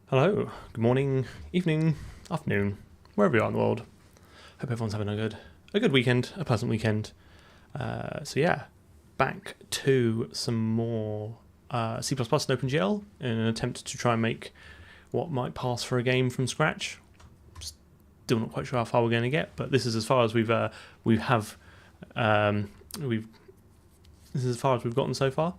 Hello, good morning, evening, afternoon, wherever you are in the world. Hope everyone's having a good weekend, a pleasant weekend. So yeah, back to some more C++ and OpenGL in an attempt to try and make what might pass for a game from scratch. Still not quite sure how far we're going to get, but this is as far as we've this is as far as we've gotten so far.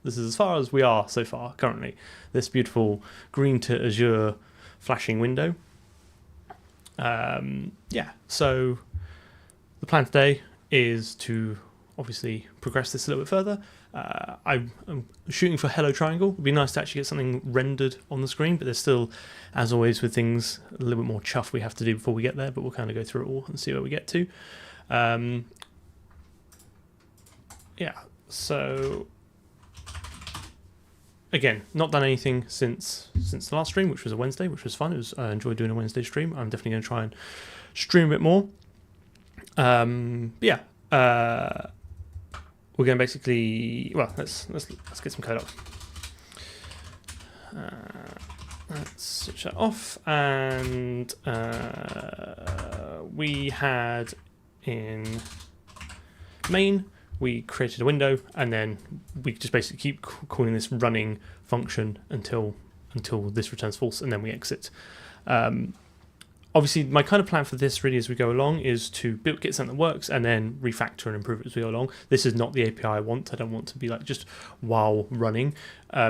This is as far as we are so far currently. This beautiful green to azure flashing window. Yeah, so the plan today is to obviously progress this a little bit further. I'm shooting for Hello Triangle. It'd be nice to actually get something rendered on the screen, but there's still, as always with things, a little bit more chuff we have to do before we get there, but we'll kind of go through it all and see where we get to. Yeah, so again, not done anything since the last stream, which was a Wednesday, which was fun. I enjoyed doing a Wednesday stream. I'm definitely going to try and stream a bit more. Yeah, we're going to basically, well, let's get some code up. Let's switch that off, and we had in main. We created a window, and then we just basically keep calling this running function until this returns false, and then we exit. Obviously, my kind of plan for this really as we go along is to get something that works and then refactor and improve it as we go along. This is not the API I want. I don't want to be like just while running,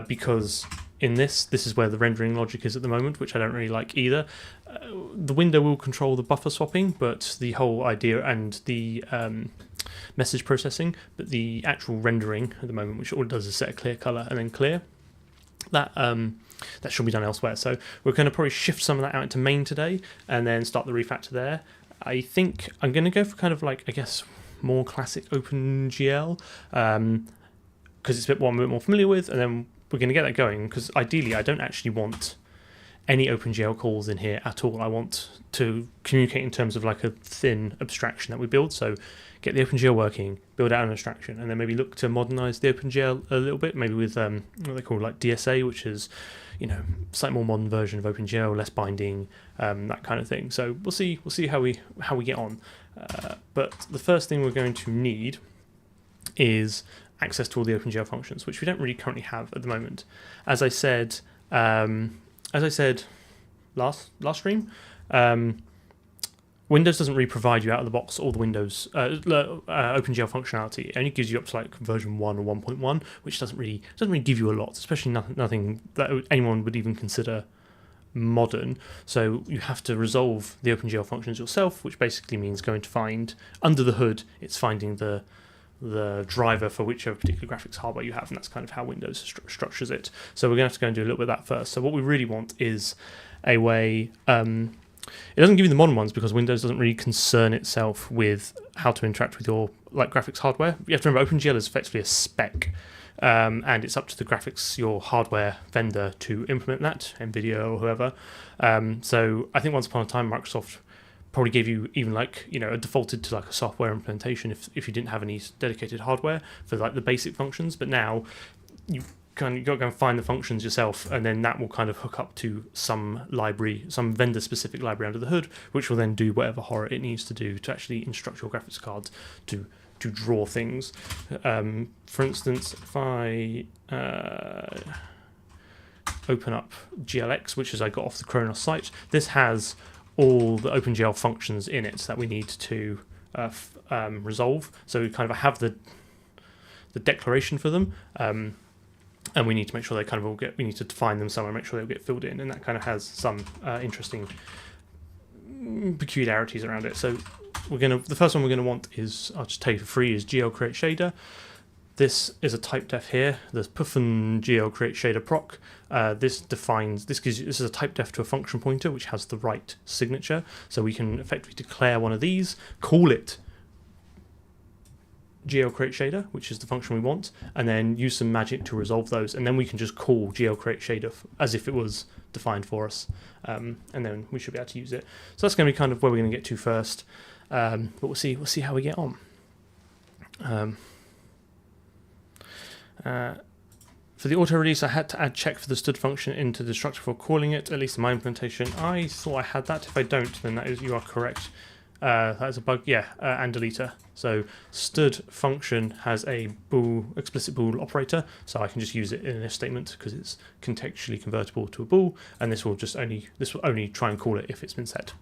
because in this is where the rendering logic is at the moment, which I don't really like either. The window will control the buffer swapping, but the whole idea and the message processing, but the actual rendering at the moment, which all it does is set a clear color and then clear, that should be done elsewhere. So we're going to probably shift some of that out into main today and then start the refactor there. I think I'm going to go for kind of like, I guess, more classic OpenGL, because it's a bit what I'm a bit more familiar with, and then we're going to get that going, because ideally I don't actually want any OpenGL calls in here at all. I want to communicate in terms of like a thin abstraction that we build. So get the OpenGL working, build out an abstraction, and then maybe look to modernize the OpenGL a little bit, maybe with what they call like DSA, which is, slightly more modern version of OpenGL, less binding, that kind of thing. So we'll see how we get on. But the first thing we're going to need is access to all the OpenGL functions, which we don't really currently have at the moment. As I said last stream, Windows doesn't really provide you out of the box all the Windows OpenGL functionality. It only gives you up to like version 1 or 1.1, which doesn't really give you a lot, especially nothing that anyone would even consider modern. So you have to resolve the OpenGL functions yourself, which basically means going to find under the hood. It's finding the driver for whichever particular graphics hardware you have, and that's kind of how Windows structures it. So we're going to have to go and do a little bit of that first. So what we really want is a way. It doesn't give you the modern ones because Windows doesn't really concern itself with how to interact with your graphics hardware. You have to remember OpenGL is effectively a spec, and it's up to your hardware vendor to implement that, NVIDIA or whoever. So I think once upon a time Microsoft probably gave you even a defaulted to like a software implementation if you didn't have any dedicated hardware for like the basic functions. But now you've got to go and find the functions yourself, and then that will kind of hook up to some library, some vendor specific library under the hood, which will then do whatever horror it needs to do to actually instruct your graphics cards to draw things. For instance, if I open up GLX, which is I got off the Kronos site, this has all the OpenGL functions in it that we need to resolve. So we kind of have the declaration for them, and we need to make sure they kind of all we need to define them somewhere, make sure they'll get filled in, and that kind of has some interesting peculiarities around it. So the first one we're gonna want is, I'll just tell you for free, is GL create shader. This is a type def here. There's puffin GL create shader proc. This is a type def to a function pointer which has the right signature. So we can effectively declare one of these, call it GL create shader, which is the function we want, and then use some magic to resolve those, and then we can just call GL create shader as if it was defined for us, and then we should be able to use it. So that's going to be kind of where we're going to get to first, but we'll see how we get on. For the auto release, I had to add check for the stud function into the structure before calling it, at least in my implementation. I thought I had that. If I don't, then that is, you are correct. That is a bug, yeah, and deleter. So stud function has a bool, explicit bool operator, so I can just use it in an if statement because it's contextually convertible to a bool, and this will only try and call it if it's been set.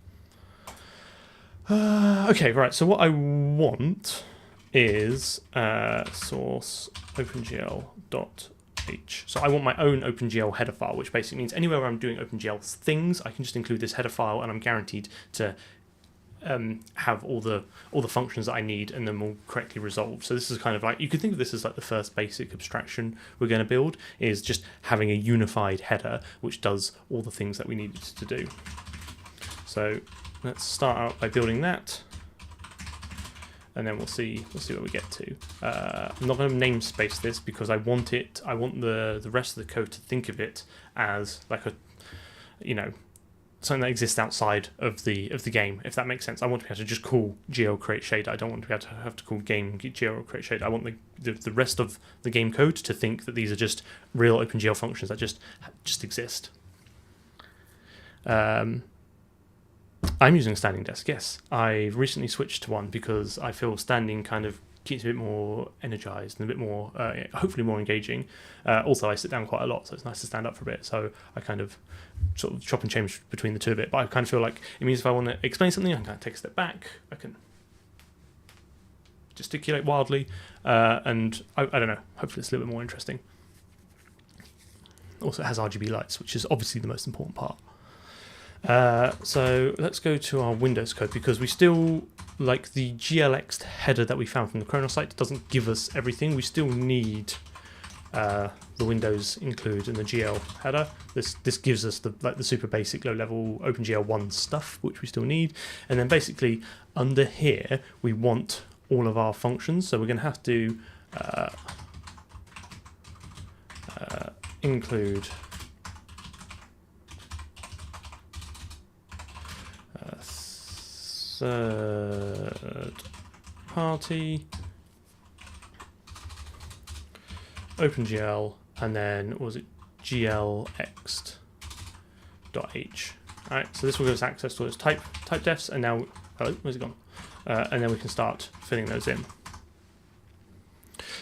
Okay, right. So what I want is source OpenGL.h. So I want my own OpenGL header file, which basically means anywhere where I'm doing OpenGL things, I can just include this header file, and I'm guaranteed to have all the functions that I need, and then we'll correctly resolve. So this is kind of like, you could think of this as like the first basic abstraction we're going to build, is just having a unified header which does all the things that we need it to do. So let's start out by building that, and then we'll see what we get to. I'm not going to namespace this because I want the rest of the code to think of it as like a, you know, something that exists outside of the game, if that makes sense. I want to be able to just call GL create shader. I don't want to be able to have to call game GL create shader. I want the rest of the game code to think that these are just real OpenGL functions that just exist. I'm using a standing desk, yes. I recently switched to one because I feel standing kind of keeps me a bit more energized and a bit more, hopefully more engaging. Also, I sit down quite a lot, so it's nice to stand up for a bit. So I kind of sort of chop and change between the two a bit. But I kind of feel like it means if I want to explain something, I can kind of take a step back. I can gesticulate wildly, and I don't know. Hopefully, it's a little bit more interesting. Also, it has RGB lights, which is obviously the most important part. So let's go to our Windows code, because we still, like the glx header that we found from the Chronos site doesn't give us everything. We still need the Windows include and the GL header. This gives us the super basic low level OpenGL 1 stuff, which we still need. And then basically under here we want all of our functions, so we're going to have to include third party OpenGL, and then what was it, glx.h. Alright, so this will give us access to all those type defs, and now, oh, where's it gone? And then we can start filling those in.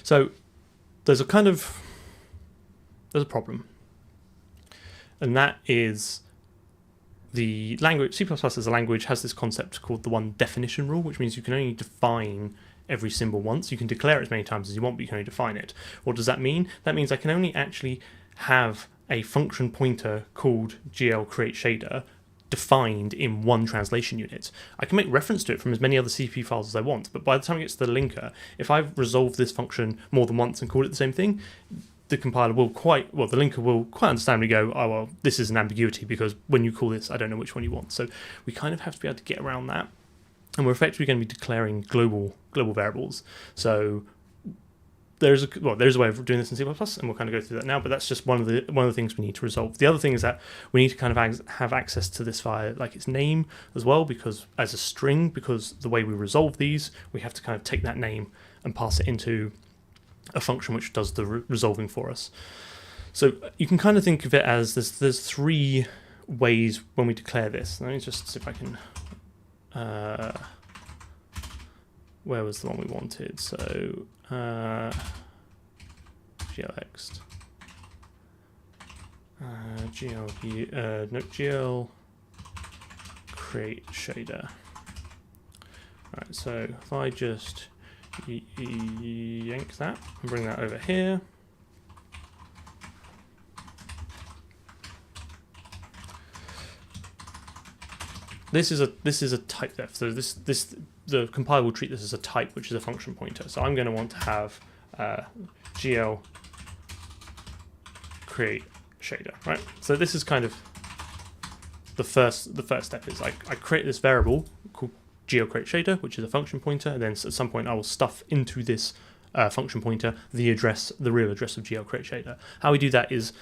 So there's a problem, and that is the language. C++ as a language has this concept called the one definition rule, which means you can only define every symbol once. You can declare it as many times as you want, but you can only define it. What does that mean? That means I can only actually have a function pointer called GL create shader defined in one translation unit. I can make reference to it from as many other CP files as I want, but by the time it gets to the linker, if I've resolved this function more than once and called it the same thing, the compiler will the linker will quite understandably go, oh, well, this is an ambiguity because when you call this, I don't know which one you want. So we kind of have to be able to get around that. And we're effectively going to be declaring global variables. So there's a way of doing this in C++, and we'll kind of go through that now. But that's just one of the things we need to resolve. The other thing is that we need to kind of have access to this file, like its name as well, because as a string, because the way we resolve these, we have to kind of take that name and pass it into a function which does the resolving for us. So you can kind of think of it as there's three ways when we declare this. Let me just see if I can. Where was the one we wanted? So glx, GL create shader. Alright, so if I just yank that and bring that over here. This is a type def. So the compiler will treat this as a type, which is a function pointer. So I'm going to want to have GL create shader, right? So this is kind of the first step is I create this variable called GL create shader, which is a function pointer, and then at some point I will stuff into this function pointer the real address of GL create shader. How we do that is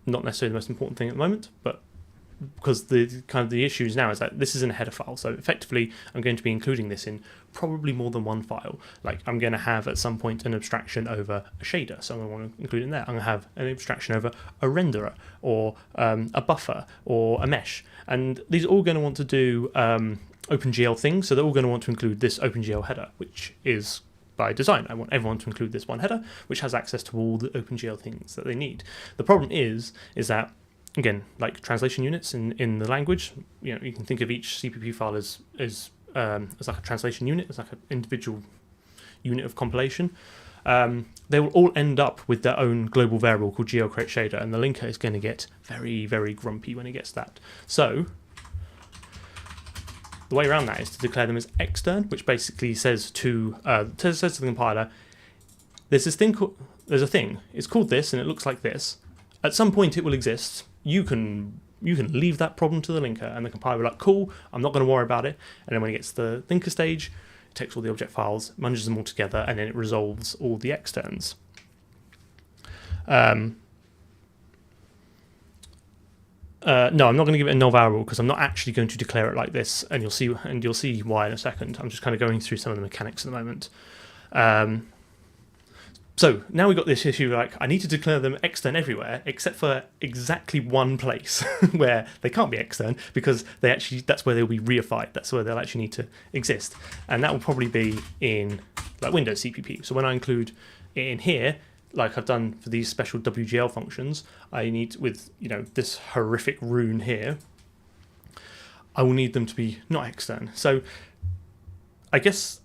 not necessarily the most important thing at the moment, but because the kind of the issues now is that this is in a header file, so effectively I'm going to be including this in probably more than one file. Like I'm going to have at some point an abstraction over a shader, so I'm going to want to include it in there. I'm going to have an abstraction over a renderer or a buffer or a mesh, and these are all going to want to do OpenGL things, so they're all going to want to include this OpenGL header, which is by design. I want everyone to include this one header, which has access to all the OpenGL things that they need. The problem is that, again, like translation units in the language, you can think of each CPP file as like a translation unit, as like an individual unit of compilation. They will all end up with their own global variable called glcreateshader, and the linker is going to get very, very grumpy when it gets that. So the way around that is to declare them as extern, which basically says to the compiler, there's a thing. It's called this, and it looks like this. At some point, it will exist. You can leave that problem to the linker, and the compiler will be like, cool, I'm not going to worry about it. And then when it gets to the linker stage, it takes all the object files, munges them all together, and then it resolves all the externs. No, I'm not going to give it a null variable because I'm not actually going to declare it like this, and you'll see why in a second. I'm just kind of going through some of the mechanics at the moment. So now we've got this issue, like I need to declare them extern everywhere except for exactly one place where they can't be extern, because that's where they'll be reified. That's where they'll actually need to exist, and that will probably be in like Windows CPP. So when I include it in here, like I've done for these special WGL functions, I need, with this horrific rune here, I will need them to be not extern. So I guess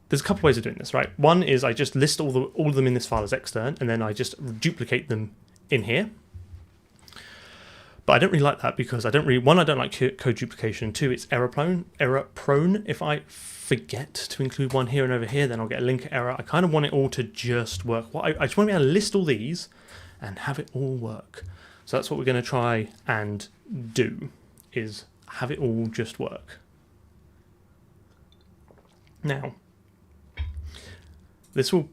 there's a couple of ways of doing this, right? One is I just list all of them in this file as extern, and then I just duplicate them in here. But I don't really like that because I don't like code duplication. Two, it's error prone. If I forget to include one here and over here, then I'll get a linker error. I kind of want it all to just work. I just want to be able to list all these and have it all work. So that's what we're going to try and do, is have it all just work. Now, this will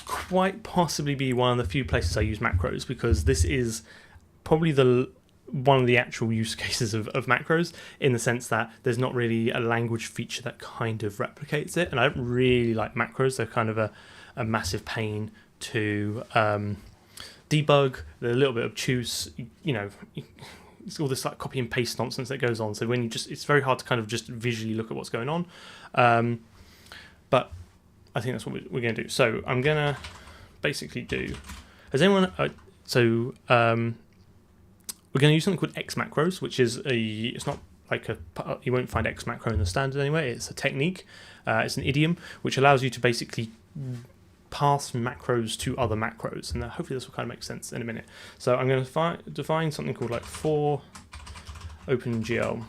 quite possibly be one of the few places I use macros, because this is probably one of the actual use cases of macros, in the sense that there's not really a language feature that kind of replicates it, and I don't really like macros. They're kind of a massive pain to debug. They're a little bit obtuse, it's all this like copy and paste nonsense that goes on, so when it's very hard to kind of just visually look at what's going on. But I think that's what we're going to do. So I'm going to basically do, has anyone, we're going to use something called X macros, which is it's not like you won't find X macro in the standard anyway. It's a technique, it's an idiom, which allows you to basically pass macros to other macros, and hopefully this will kind of make sense in a minute. So I'm going to define something called like for OpenGL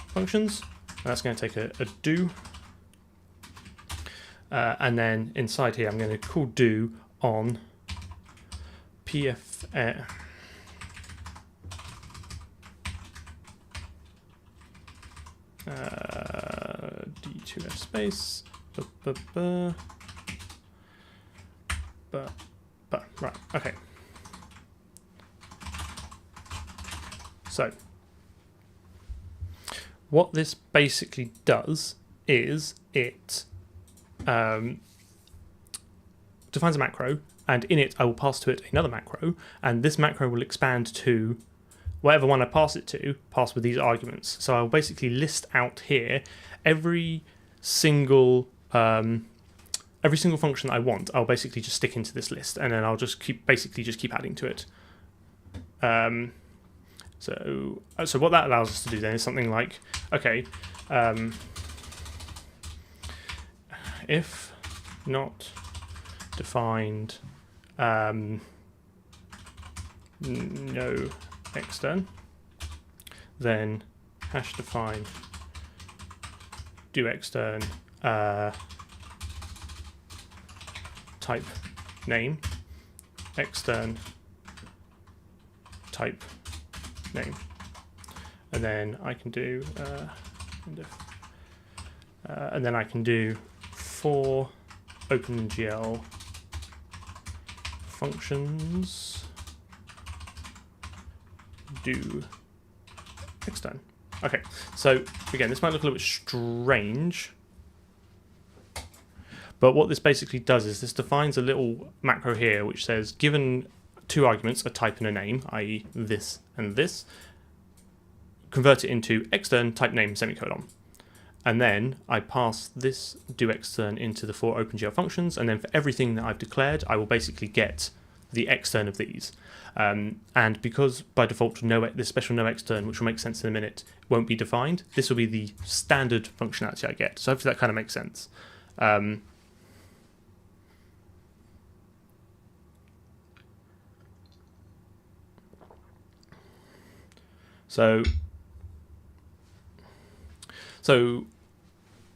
functions, and that's going to take a do, and then inside here I'm going to call do on pf d2f space right, okay. So what this basically does is it defines a macro, and in it I will pass to it another macro, and this macro will expand to whatever one I pass it to, pass with these arguments. So I'll basically list out here every single function I want. I'll basically just stick into this list, and then I'll just keep adding to it. So what that allows us to do then is something like, okay, if not defined no extern, then hash define do extern type name extern type name, and then I can do for OpenGL functions do extern. Okay, so again, this might look a little bit strange, but what this basically does is this defines a little macro here which says, given two arguments, a type and a name, i.e. this and this, convert it into extern type name semicolon. And then I pass this do extern into the 4 OpenGL functions, and then for everything that I've declared, I will basically get the extern of these. And because by default this special no extern, which will make sense in a minute, won't be defined, this will be the standard functionality I get. So hopefully that kind of makes sense. So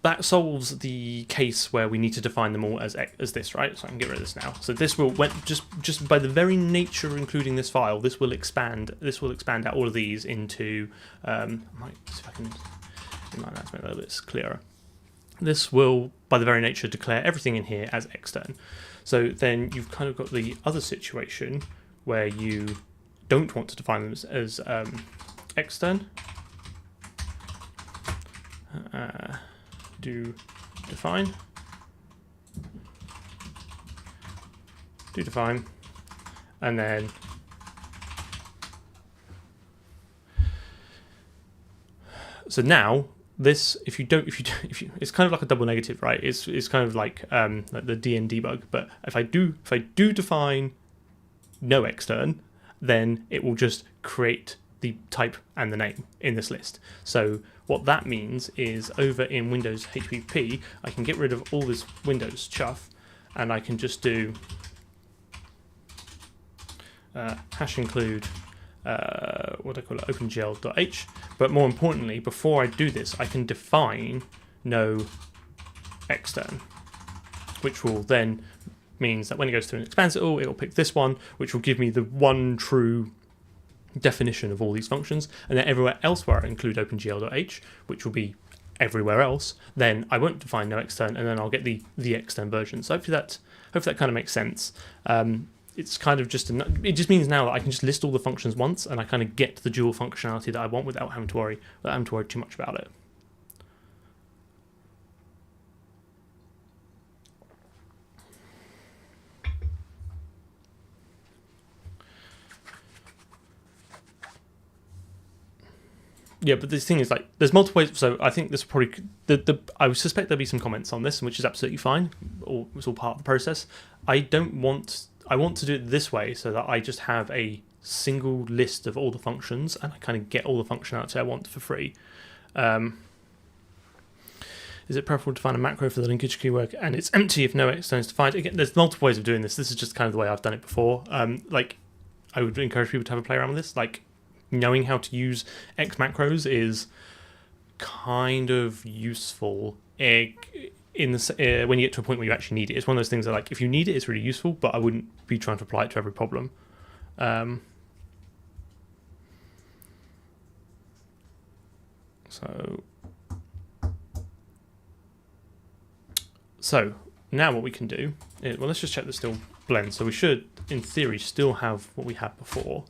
that solves the case where we need to define them all as this, right? So I can get rid of this now. So this will, just by the very nature of including this file, this will expand out all of these into. I might see if I can inline that to make that a little bit clearer. This will, by the very nature, declare everything in here as extern. So then you've kind of got the other situation where you don't want to define them as extern. Do define, and then so now this, if you it's kind of like a double negative, right? It's kind of like the DN debug, but if I do define no extern, then it will just create the type and the name in this list. So what that means is over in Windows HPP, I can get rid of all this Windows chuff, and I can just do hash include what I call it, OpenGL.h. But more importantly, before I do this, I can define no extern, which will then means that when it goes through and expands it all, it will pick this one, which will give me the one true definition of all these functions, and then everywhere else where I include OpenGL.h, which will be everywhere else, then I won't define no extern, and then I'll get the extern version. So hopefully that kind of makes sense. It's kind of just it just means now that I can just list all the functions once, and I kind of get the dual functionality that I want without having to worry too much about it. Yeah, but this thing is, like, there's multiple ways. So I think this will probably I would suspect there'll be some comments on this, which is absolutely fine. It's all part of the process. I want to do it this way so that I just have a single list of all the functions, and I kind of get all the functionality I want for free. Is it preferable to find a macro for the linkage keyword and it's empty if no extern is defined? Again, there's multiple ways of doing this. This is just kind of the way I've done it before. Like, I would encourage people to have a play around with this. Like, knowing how to use X macros is kind of useful when you get to a point where you actually need it. It's one of those things that, like, if you need it, it's really useful, but I wouldn't be trying to apply it to every problem. So now what we can do is, well, let's just check this still blends. So we should, in theory, still have what we had before.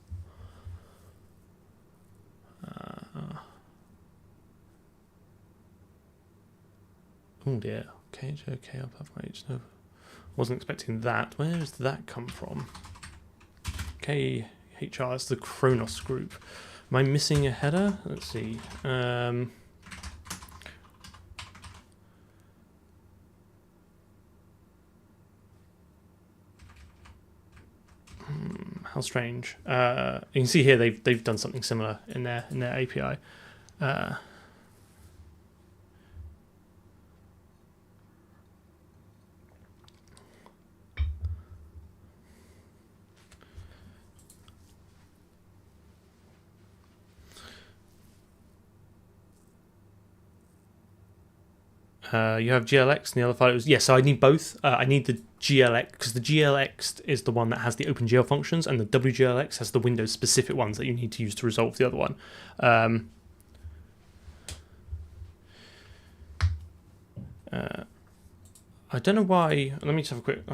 Oh dear. Okay, I'll have my no. Wasn't expecting that. Where does that come from? KHR is the Kronos group. Am I missing a header? Let's see. How strange. You can see here they've done something similar in their API. You have GLX and the other file. Yes, so I need both. I need the GLX because the GLX is the one that has the OpenGL functions, and the WGLX has the Windows specific ones that you need to use to resolve the other one. I don't know why. Let me just have a quick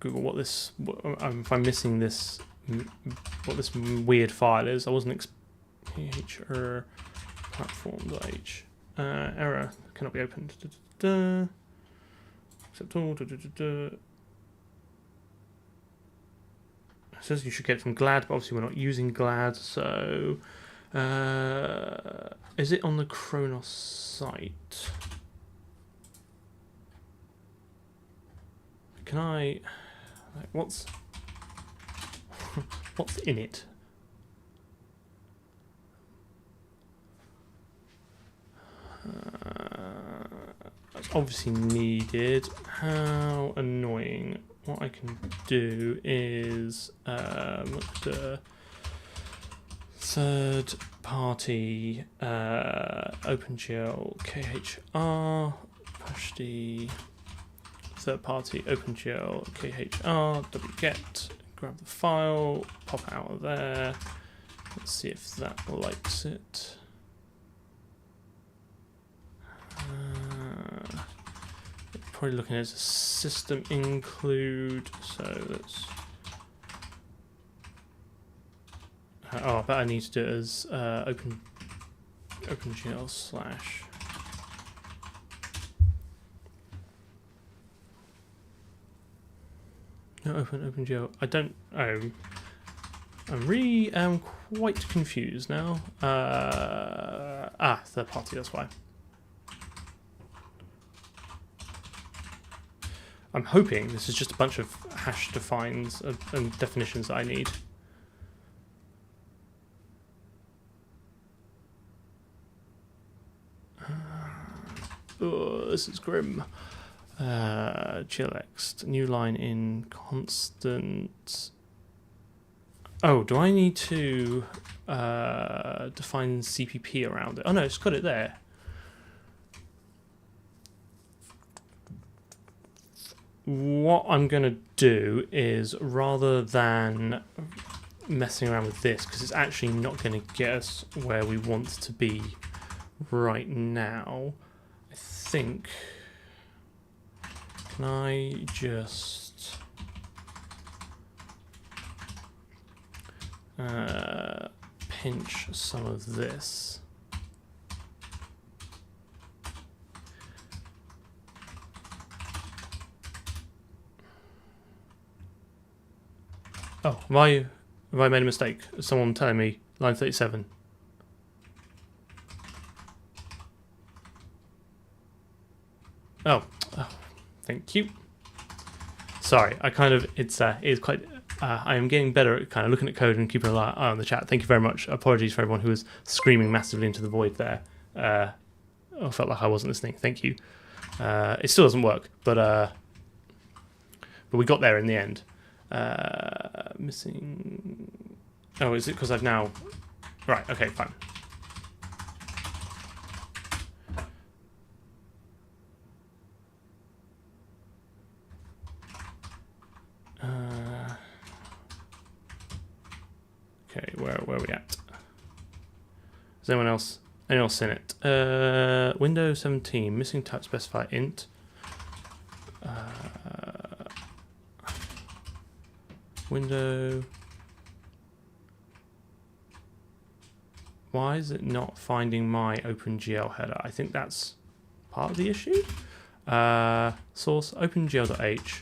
Google if I'm missing this, what this weird file is. I wasn't kh platform.h error cannot be opened. Accept all. It says you should get it from Glad, but obviously we're not using Glad, so is it on the Kronos site? Can I? What's in it? That's obviously needed. How annoying. What I can do is the third party OpenGL KHR push the third party OpenGL KHR wget, grab the file, pop it out of there. Let's see if that likes it. Probably looking at a system include, so let's oh, I bet I need to do it as OpenGL slash no OpenGL. I don't. I'm really quite confused now. Third party. That's why. I'm hoping this is just a bunch of hash defines and definitions that I need. Oh, this is grim. GLX, new line in constant. Oh, do I need to define CPP around it? Oh no, it's got it there. What I'm going to do is, rather than messing around with this, because it's actually not going to get us where we want to be right now, I think, can I just pinch some of this? Oh, have I made a mistake? Someone telling me line 37. Oh, thank you. Sorry, I kind of it's quite. I am getting better at kind of looking at code and keeping an eye on the chat. Thank you very much. Apologies for everyone who was screaming massively into the void there. I felt like I wasn't listening. Thank you. It still doesn't work, but we got there in the end. Missing. Oh, is it because I've now? Right. Okay. Fine. Okay. Where are we at? Is anyone else? Anyone else in it? Windows 17 missing type specify int. Window. Why is it not finding my OpenGL header? I think that's part of the issue. Source OpenGL.h.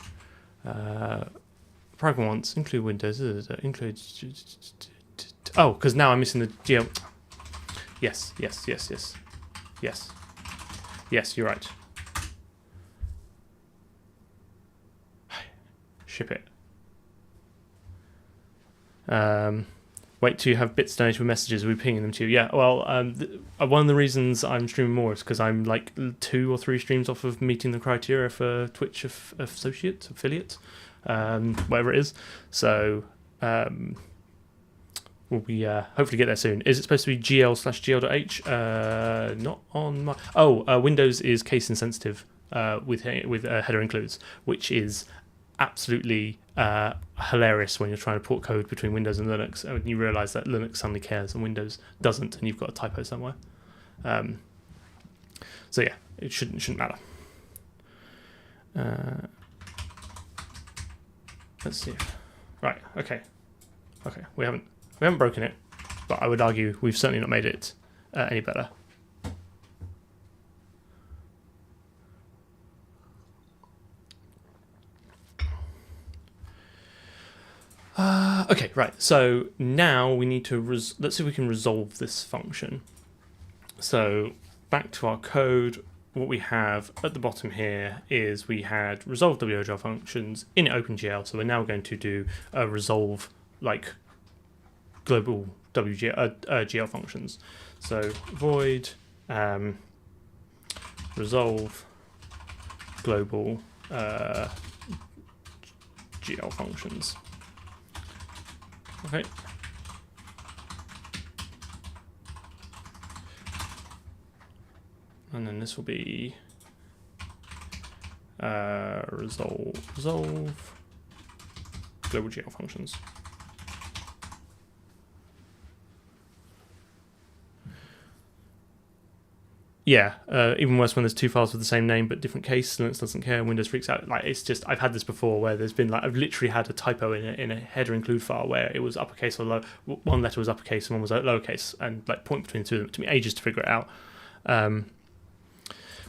Program wants include Windows. Include. Oh, because now I'm missing the GL. Yes. Yes, you're right. Ship it. Wait till you have bits donated with messages. We're pinging them to you. Yeah, well, one of the reasons I'm streaming more is because I'm like 2 or 3 streams off of meeting the criteria for Twitch affiliate, whatever it is. So we'll be hopefully get there soon. Is it supposed to be gl/gl.h? Not on my. Oh, Windows is case insensitive with header includes, which is absolutely hilarious when you're trying to port code between Windows and Linux, and you realise that Linux suddenly cares and Windows doesn't, and you've got a typo somewhere. So yeah, it shouldn't matter. Let's see. Right. Okay. We haven't broken it. but I would argue we've certainly not made it any better. Okay, right. So now we need to let's see if we can resolve this function. So back to our code. What we have at the bottom here is we had resolve WGL functions in OpenGL. So we're now going to do a resolve like global GL functions. So void resolve global GL functions. Okay. And then this will be resolve global GL functions. Yeah, even worse when there's two files with the same name but different case. Linux doesn't care. Windows freaks out. Like, it's just, I've had this before where there's been like, I've literally had a typo in a header include file where it was uppercase or low. One letter was uppercase and one was lowercase, and like point between the two of them. It took me ages to figure it out. But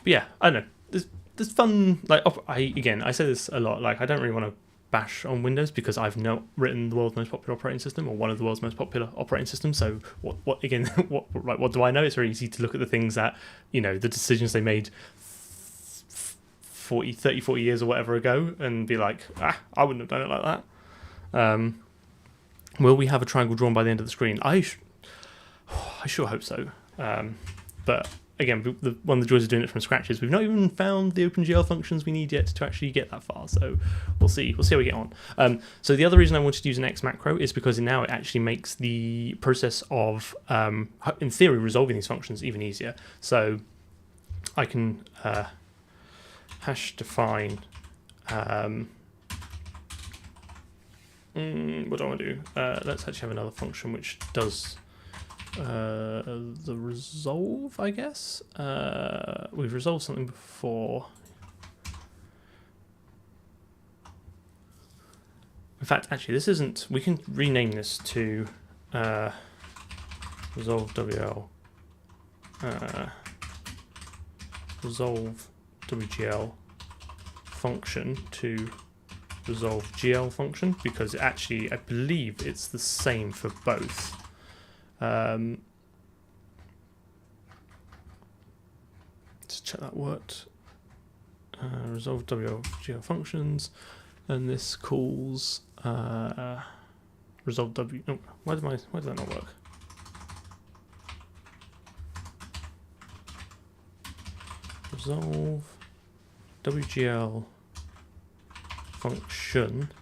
yeah, I don't know. There's fun. Like, I say this a lot. Like, I don't really want to bash on Windows because I've not written the world's most popular operating system or one of the world's most popular operating systems. So what again? What do I know? It's very easy to look at the things that, you know, the decisions they made 30, 40 years or whatever ago and be like, I wouldn't have done it like that. Will we have a triangle drawn by the end of the screen? I sure hope so. But again, one of the joys of doing it from scratch is we've not even found the OpenGL functions we need yet to actually get that far. So we'll see how we get on. So the other reason I wanted to use an X macro is because now it actually makes the process of, in theory, resolving these functions even easier. So I can hash define. What do I want to do? Let's actually have another function which does the resolve, I guess. We've resolved something before. In fact, actually, this isn't. We can rename this to resolve WL. Resolve WGL function to resolve GL function, because actually, I believe it's the same for both. Let's check that worked. Resolve WGL functions, and this calls resolve W. Oh, why did that not work? Resolve WGL function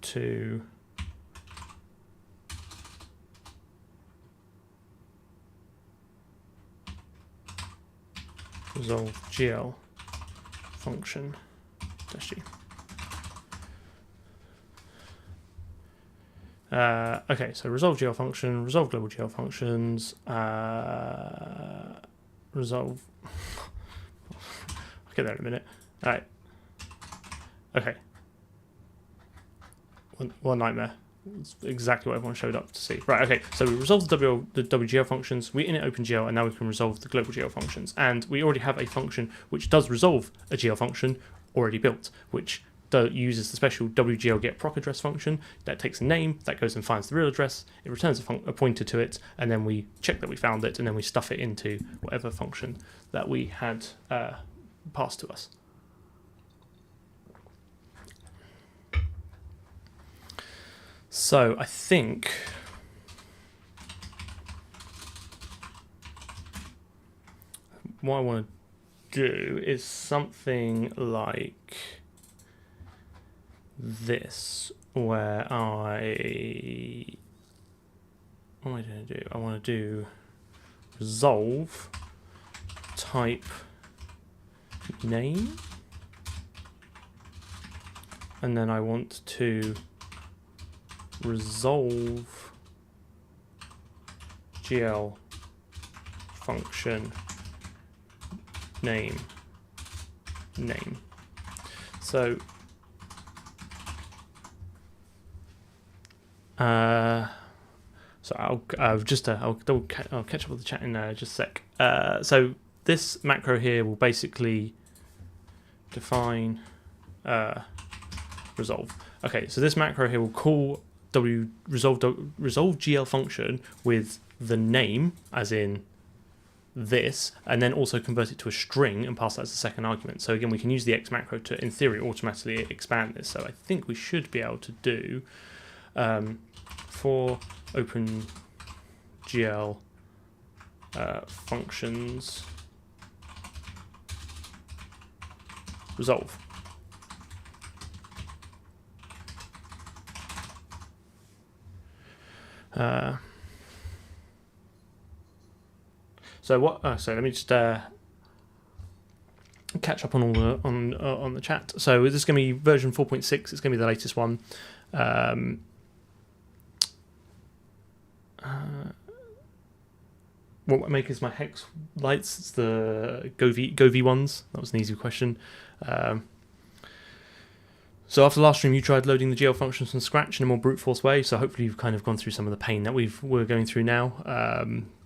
to resolve GL function -g. Okay, so resolve GL function, resolve global GL functions, resolve. I'll get there in a minute. All right. Okay. One nightmare. It's exactly what everyone showed up to see. Right, okay, so we resolved the WGL functions, we in OpenGL, and now we can resolve the global GL functions. And we already have a function which does resolve a GL function already built, which uses the special WGL get proc address function that takes a name, that goes and finds the real address, it returns a pointer to it, and then we check that we found it, and then we stuff it into whatever function that we had passed to us. So I think what I want to do is something like this, where what am I going to do? I want to do resolve type name, and then I want to resolve GL function name. So So I'll catch up with the chat in just a sec. So this macro here will basically define resolve. Okay, so this macro here will call resolve GL function with the name, as in this, and then also convert it to a string and pass that as the second argument. So again, we can use the X macro to, in theory, automatically expand this. So I think we should be able to do for OpenGL functions resolve. So what? So let me just catch up on all the on the chat. So this is going to be version 4.6. It's going to be the latest one. What makes my hex lights? It's the Go-V ones. That was an easy question. So after the last stream, you tried loading the GL functions from scratch in a more brute force way. So hopefully you've kind of gone through some of the pain that we're going through now.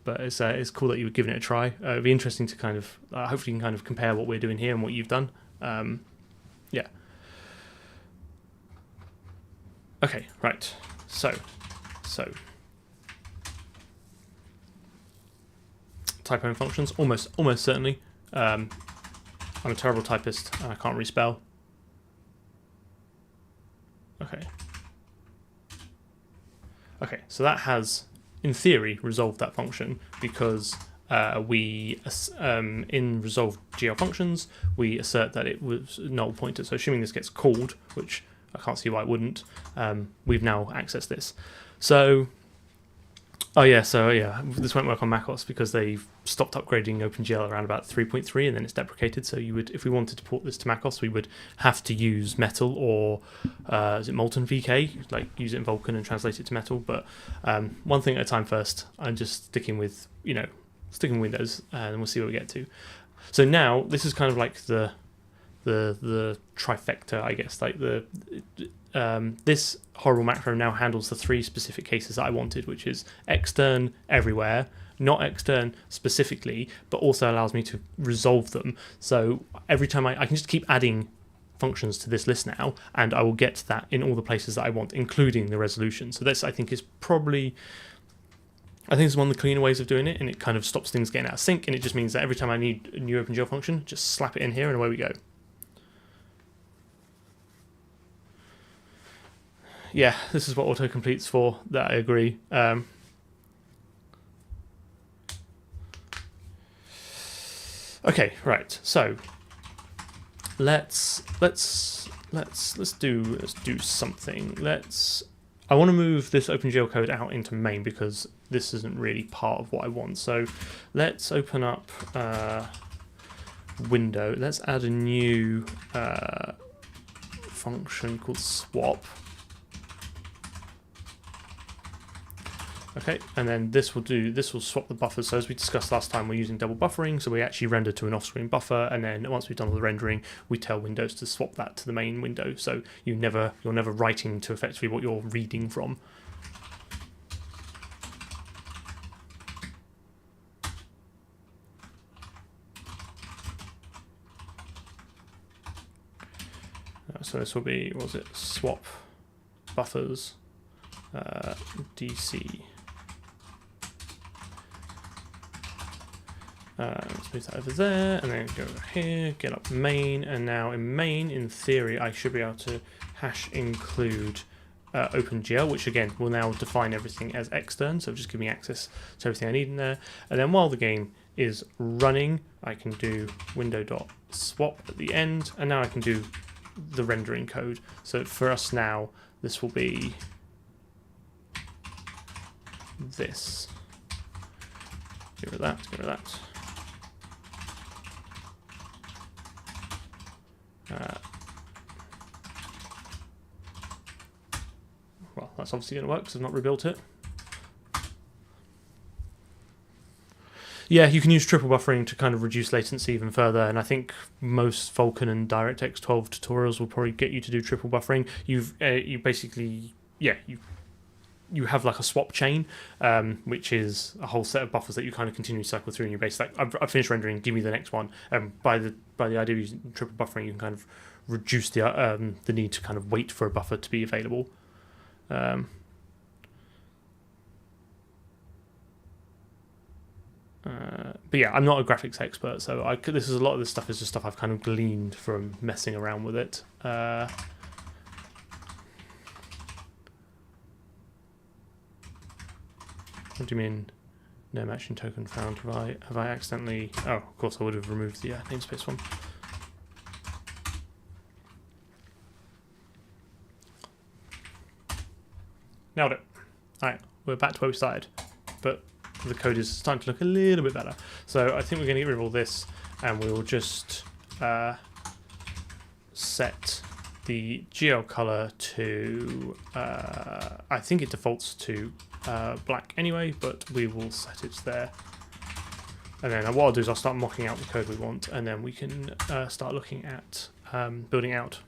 But it's cool that you were giving it a try. It'd be interesting to kind of hopefully you can kind of compare what we're doing here and what you've done. Yeah. Okay. Right. So. Typo in functions, almost certainly. I'm a terrible typist and I can't respell. Okay, so that has, in theory, resolved that function because we, in resolve GL functions, we assert that it was null pointer. So assuming this gets called, which I can't see why it wouldn't, we've now accessed this. So, this won't work on macOS because they've stopped upgrading OpenGL around about 3.3 and then it's deprecated. So you would, if we wanted to port this to macOS, we would have to use Metal or is it Molten VK, like use it in Vulkan and translate it to Metal. But one thing at a time first. I'm just sticking with Windows, and we'll see what we get to. So now this is kind of like the trifecta, I guess. Like this horrible macro now handles the three specific cases that I wanted, which is extern everywhere, not extern specifically, but also allows me to resolve them. So every time I can just keep adding functions to this list now, and I will get that in all the places that I want, including the resolution. So this, I think, is probably, I think it's one of the cleaner ways of doing it, and it kind of stops things getting out of sync, and it just means that every time I need a new OpenGL function, just slap it in here and away we go. Yeah, this is what autocomplete's for. That I agree. Okay, right. So let's do something. I want to move this OpenGL code out into main because this isn't really part of what I want. So let's open up window. Let's add a new function called swap. Okay, and then this will swap the buffers. So as we discussed last time, we're using double buffering, so we actually render to an off-screen buffer, and then once we've done all the rendering, we tell Windows to swap that to the main window. So you're never writing to effectively what you're reading from. So this will be, what was it, swap buffers DC. Let's move that over there, and then go over here, get up main, and now in main, in theory, I should be able to hash include OpenGL, which again will now define everything as extern, so just give me access to everything I need in there. And then while the game is running, I can do window.swap at the end, and now I can do the rendering code. So for us now, this will be this. Get rid of that, get rid of that. Well, that's obviously going to work because I've not rebuilt it. Yeah, you can use triple buffering to kind of reduce latency even further, and I think most Vulkan and DirectX 12 tutorials will probably get you to do triple buffering. You basically, yeah, you have like a swap chain, which is a whole set of buffers that you kind of continually cycle through in your base. Like I've finished rendering, give me the next one. By the idea of using triple buffering, you can kind of reduce the need to kind of wait for a buffer to be available. But yeah, I'm not a graphics expert, so this is a lot of this stuff is just stuff I've kind of gleaned from messing around with it. What do you mean? No matching token found. Have I accidentally? Oh, of course I would have removed the namespace one. Nailed it. All right, we're back to where we started, but the code is starting to look a little bit better. So I think we're going to get rid of all this, and we will just set the GL color to. I think it defaults to black anyway, but we will set it there. And then what I'll do is I'll start mocking out the code we want, and then we can start looking at building out.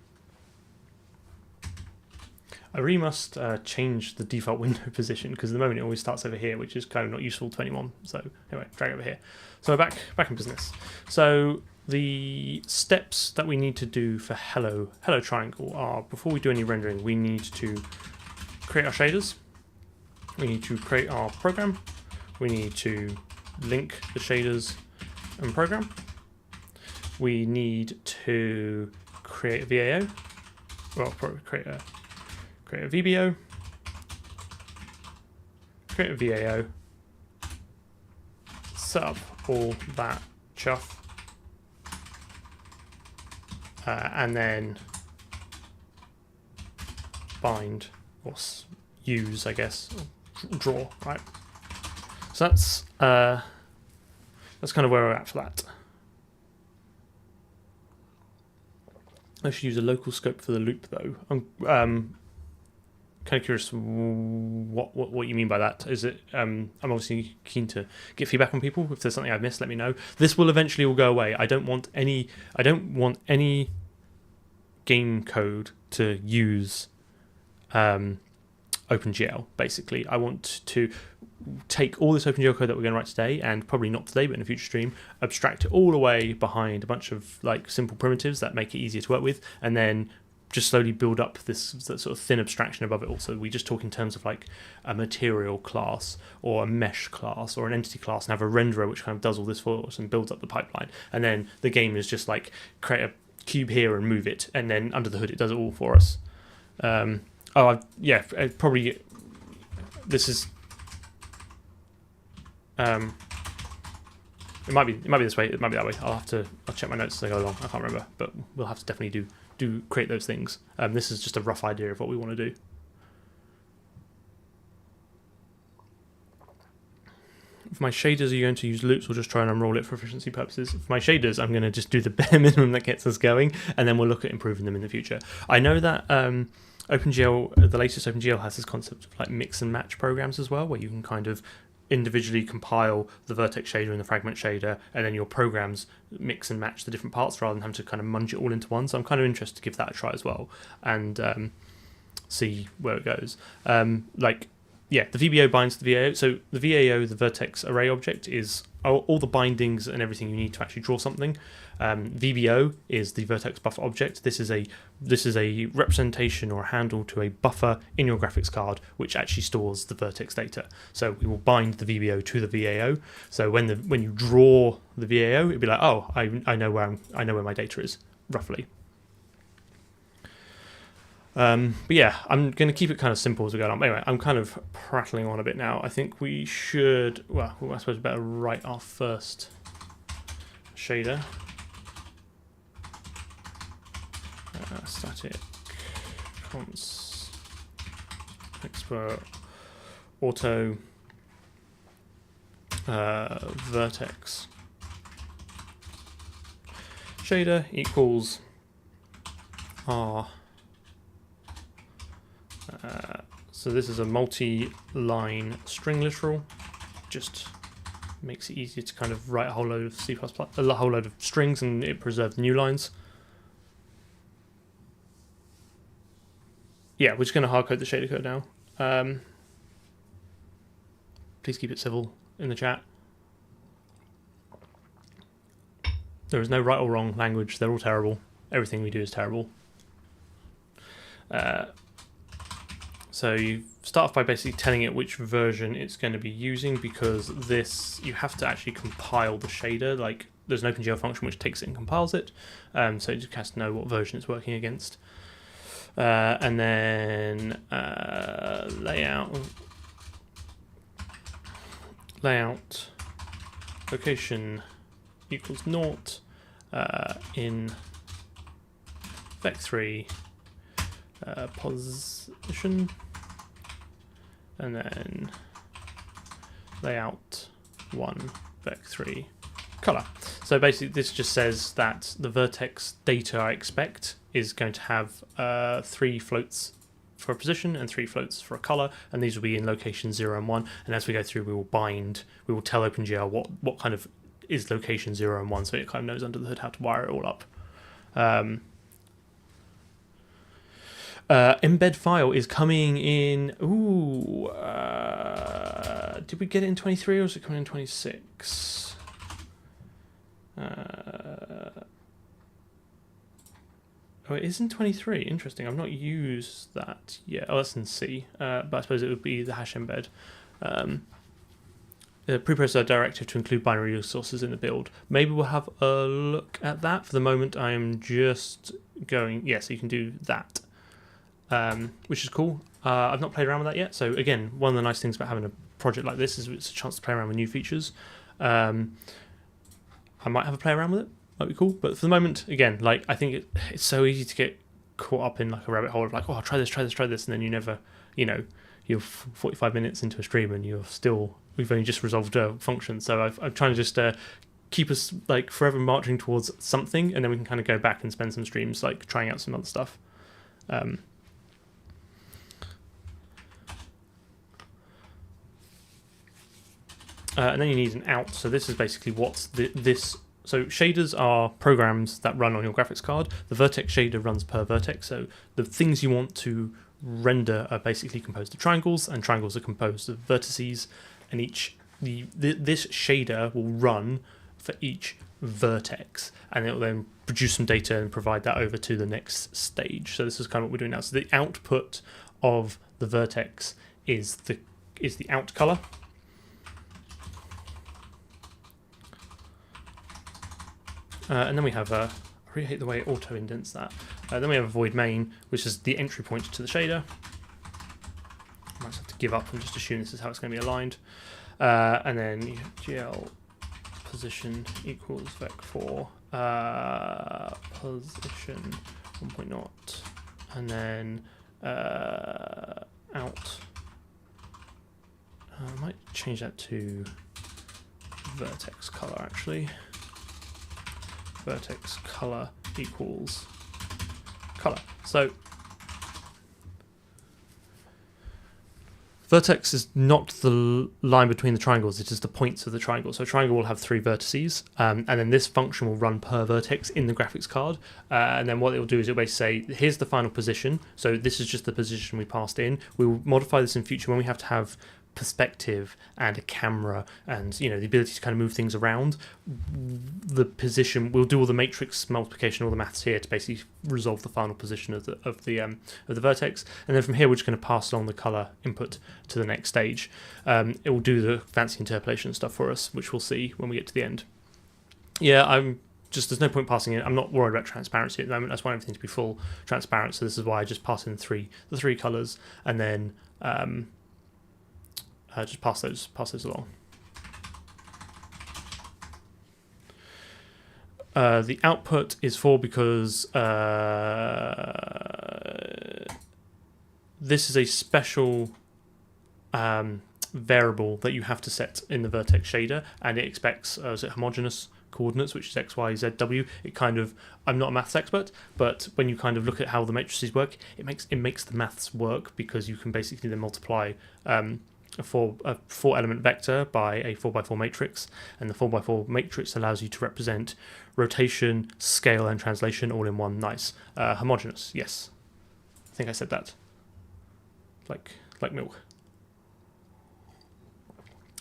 I really must change the default window position, because at the moment it always starts over here, which is kind of not useful to anyone. So anyway, drag over here. So we're back in business. So the steps that we need to do for hello triangle are, before we do any rendering, we need to create our shaders. We need to create our program. We need to link the shaders and program. We need to create a VAO. Well, create a VBO. Create a VAO. Set up all that chuff. And then bind, or use, I guess, draw, right? So that's kind of where we're at for that. I should use a local scope for the loop, though. I'm kind of curious what you mean by that. Is it? I'm obviously keen to get feedback on people. If there's something I've missed, let me know. This will eventually all go away. I don't want any game code to use OpenGL. Basically, I want to take all this OpenGL code that we're going to write today, and probably not today, but in a future stream, abstract it all away behind a bunch of like simple primitives that make it easier to work with, and then just slowly build up this sort of thin abstraction above it all. So we just talk in terms of like a material class or a mesh class or an entity class, and have a renderer which kind of does all this for us and builds up the pipeline. And then the game is just like create a cube here and move it, and then under the hood it does it all for us. Probably this is. It might be this way. It might be that way. I'll check my notes as I go along. I can't remember, but we'll have to definitely create those things. This is just a rough idea of what we want to do. For my shaders, are you going to use loops or just try and unroll it for efficiency purposes? For my shaders, I'm going to just do the bare minimum that gets us going, and then we'll look at improving them in the future. I know that OpenGL, the latest OpenGL, has this concept of like mix and match programs as well, where you can kind of individually compile the vertex shader and the fragment shader, and then your programs mix and match the different parts rather than having to kind of munch it all into one. So I'm kind of interested to give that a try as well, and see where it goes. The VBO binds to the VAO. So the VAO, the vertex array object, is all the bindings and everything you need to actually draw something. VBO is the vertex buffer object. This is a representation or a handle to a buffer in your graphics card, which actually stores the vertex data. So we will bind the VBO to the VAO. So when you draw the VAO, it'd be like, oh, I know where my data is roughly. But yeah, I'm going to keep it kind of simple as we go along. Anyway, I'm kind of prattling on a bit now. I think we should, well, I suppose we better write our first shader. Static const export auto vertex shader equals r. So this is a multi-line string literal. Just makes it easier to kind of write a whole load of C++, a whole load of strings, and it preserves new lines. Yeah, we're just going to hard code the shader code now. Please keep it civil in the chat. There is no right or wrong language. They're all terrible. Everything we do is terrible. So you start off by basically telling it which version it's going to be using, because this, you have to actually compile the shader. Like, there's an OpenGL function which takes it and compiles it, so it just has to know what version it's working against. And then layout location equals naught in vec3 position, and then layout 1 vec3 color. So basically this just says that the vertex data I expect is going to have 3 floats for a position and 3 floats for a color, and these will be in location 0 and 1, and as we go through we will tell OpenGL what kind of is location 0 and 1, so it kind of knows under the hood how to wire it all up. Embed file is coming in. Did we get it in 23 or is it coming in 26? Oh, it is in 23. Interesting. I've not used that yet. Oh, that's in C. But I suppose it would be the hash embed. Preprocessor directive to include binary resources in the build. Maybe we'll have a look at that. For the moment, I am just going. Yes, you can do that. Which is cool. I've not played around with that yet. So again, one of the nice things about having a project like this is it's a chance to play around with new features. I might have a play around with it. Might be cool. But for the moment, again, like I think it's so easy to get caught up in like a rabbit hole of like, oh, I'll try this, and then you never, you're 45 minutes into a stream and we've only just resolved a function. So I'm trying to just keep us like forever marching towards something, and then we can kind of go back and spend some streams like trying out some other stuff. And then you need an out. So this is basically what's this. So shaders are programs that run on your graphics card. The vertex shader runs per vertex. So the things you want to render are basically composed of triangles, and triangles are composed of vertices. And this shader will run for each vertex, and it will then produce some data and provide that over to the next stage. So this is kind of what we're doing now. So the output of the vertex is the out color. And then we have I really hate the way it auto indents that. Then we have a void main, which is the entry point to the shader. I might have to give up and just assume this is how it's going to be aligned. And then you have GL position equals vec4 position 1.0, and then out. I might change that to vertex color actually. Vertex color equals color. So vertex is not the line between the triangles, it is the points of the triangle. So a triangle will have 3 vertices, and then this function will run per vertex in the graphics card. And then what it will do is it will basically say, here's the final position. So this is just the position we passed in. We will modify this in future when we have to have perspective and a camera and the ability to kind of move things around the position. We'll do all the matrix multiplication, all the maths here to basically resolve the final position of the vertex, and then from here we're just going to pass along the color input to the next stage. It will do the fancy interpolation stuff for us, which we'll see when we get to the end. There's no point passing in. I'm not worried about transparency at the moment. I just want everything to be full transparent, so this is why I just pass in the three colors, and then just pass those along. The output is 4 because this is a special variable that you have to set in the vertex shader, and it expects homogeneous coordinates, which is x, y, z, w. I'm not a maths expert, but when you kind of look at how the matrices work, it makes the maths work, because you can basically then multiply a 4 element vector by a 4x4 matrix, and the 4x4 matrix allows you to represent rotation, scale, and translation all in one. Nice. Homogeneous, yes. I think I said that. Like milk.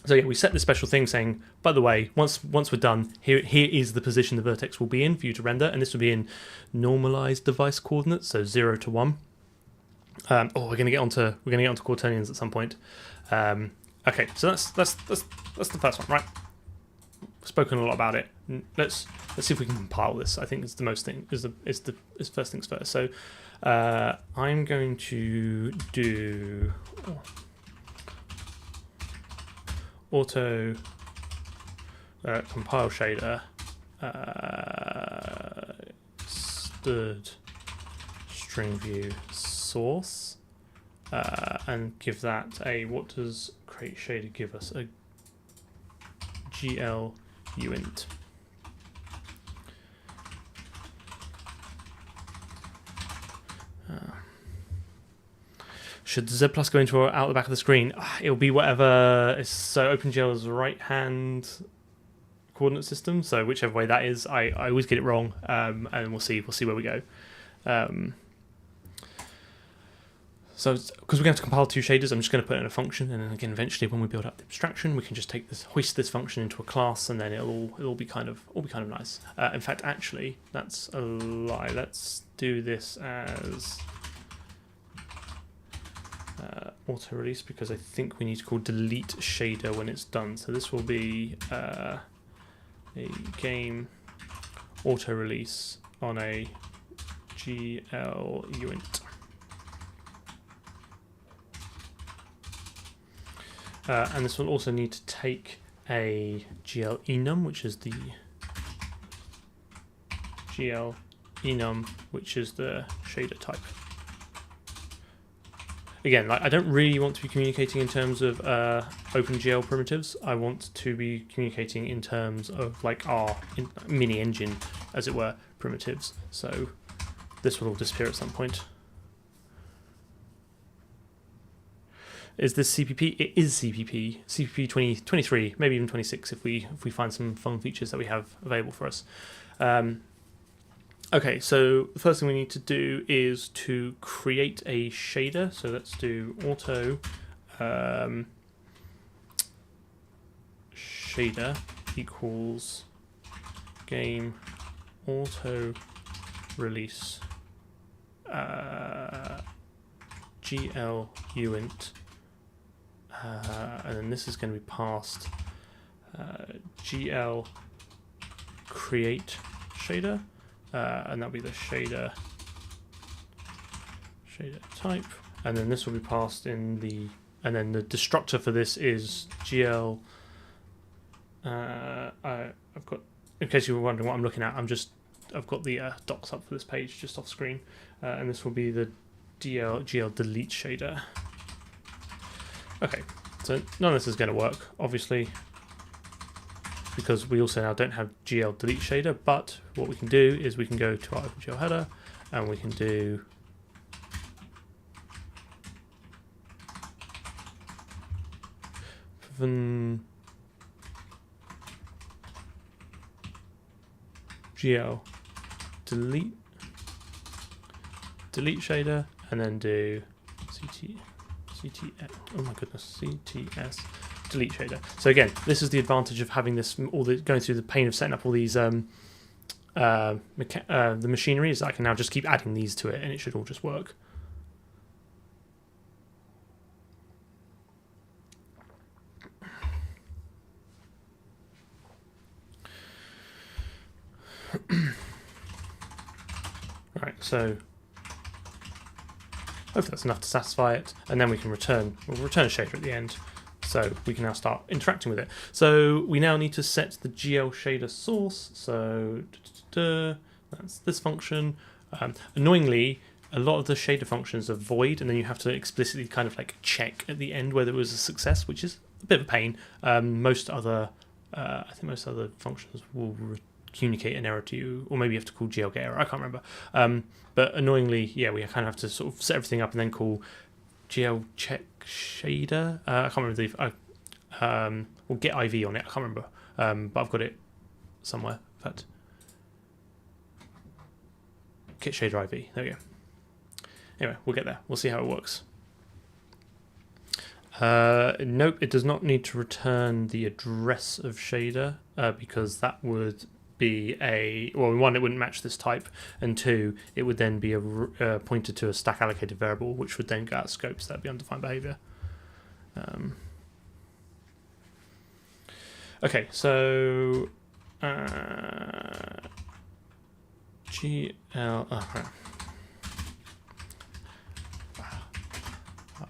So yeah, we set this special thing saying, by the way, once we're done, here is the position the vertex will be in for you to render, and this will be in normalized device coordinates, so 0 to 1. We're going to get onto quaternions at some point. Okay, so that's the first one, right? We've spoken a lot about it. Let's see if we can compile this. I think it's the most thing is first things first. So I'm going to do auto compile shader stood string view source and give that a, what does create shader give us? A GL uint. Should Z plus go into or out the back of the screen? It'll be whatever. So OpenGL is right-hand coordinate system. So whichever way that is, I always get it wrong. And we'll see where we go. So because we're going to compile two shaders, I'm just going to put in a function, and then again, eventually, when we build up the abstraction, we can just take this, hoist this function into a class, and then it'll all be kind of nice. In fact, actually, that's a lie. Let's do this as auto release, because I think we need to call delete shader when it's done. So this will be a game auto release on a GL uint. And this will also need to take a GL enum, which is the GL enum, which is the shader type. Again, like, I don't really want to be communicating in terms of OpenGL primitives. I want to be communicating in terms of like our mini engine, as it were, primitives. So this will all disappear at some point. Is this CPP? It is CPP. CPP 2023, maybe even 26 if we find some fun features that we have available for us. Okay, so the first thing we need to do is to create a shader. So let's do auto shader equals game auto release GL uint. And then this is going to be passed GL create shader, and that'll be the shader type, and then this will be passed in the, and then the destructor for this is GL. I've got, in case you were wondering what I'm looking at, I've got the docs up for this page just off screen, and this will be the GL delete shader. Okay, so none of this is going to work, obviously, because we also now don't have GL delete shader, but what we can do is we can go to our OpenGL header, and we can do GL delete shader, and then do CTS, oh my goodness, CTS delete shader. So again, this is the advantage of having this, going through the pain of setting up all these the machinery, is that I can now just keep adding these to it, and it should all just work. Right, so hopefully that's enough to satisfy it, and then we can return a shader at the end, so we can now start interacting with it. So we now need to set the GL shader source, so that's this function. Annoyingly, a lot of the shader functions are void, and then you have to explicitly kind of like check at the end whether it was a success, which is a bit of a pain. I think most other functions will communicate an error to you, or maybe you have to call GL get error, I can't remember. But annoyingly, yeah, we kind of have to sort of set everything up and then call GL check shader. I can't remember or get IV on it, I can't remember. But I've got it somewhere. In fact, get shader IV, there we go. Anyway, we'll get there, we'll see how it works. Nope, it does not need to return the address of shader because that would be well, one, it wouldn't match this type, and two, it would then be pointed to a stack allocated variable, which would then go out of scope, so that'd be undefined behavior. Okay, so GL. Right.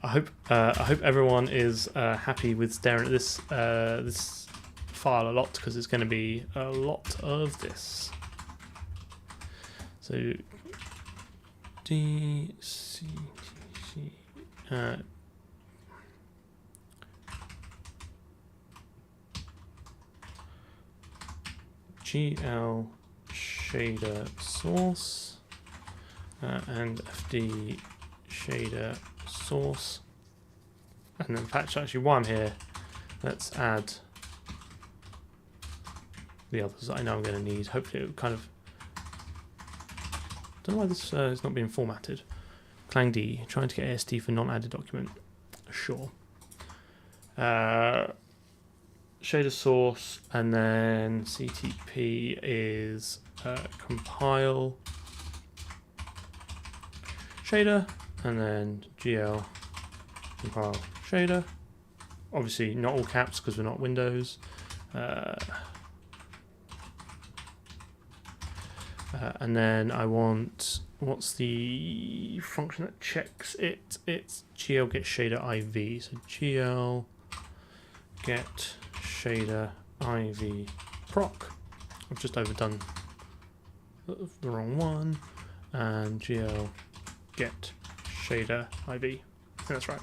I hope everyone is happy with staring at this this file a lot, because it's going to be a lot of this. So DCTC GL shader source and FD shader source, and then patch. Actually, while I'm here, let's add the others that I know I'm going to need. Hopefully, it kind of. Don't know why this is not being formatted. Clang D, trying to get ASD for non-added document. Sure. Shader source, and then CTP is compile shader, and then GL compile shader. Obviously not all caps because we're not Windows. And then I want, what's the function that checks it? It's GL get shader IV. So GL get shader IV proc. I've just overdone the wrong one. And GL get shader IV. I think that's right.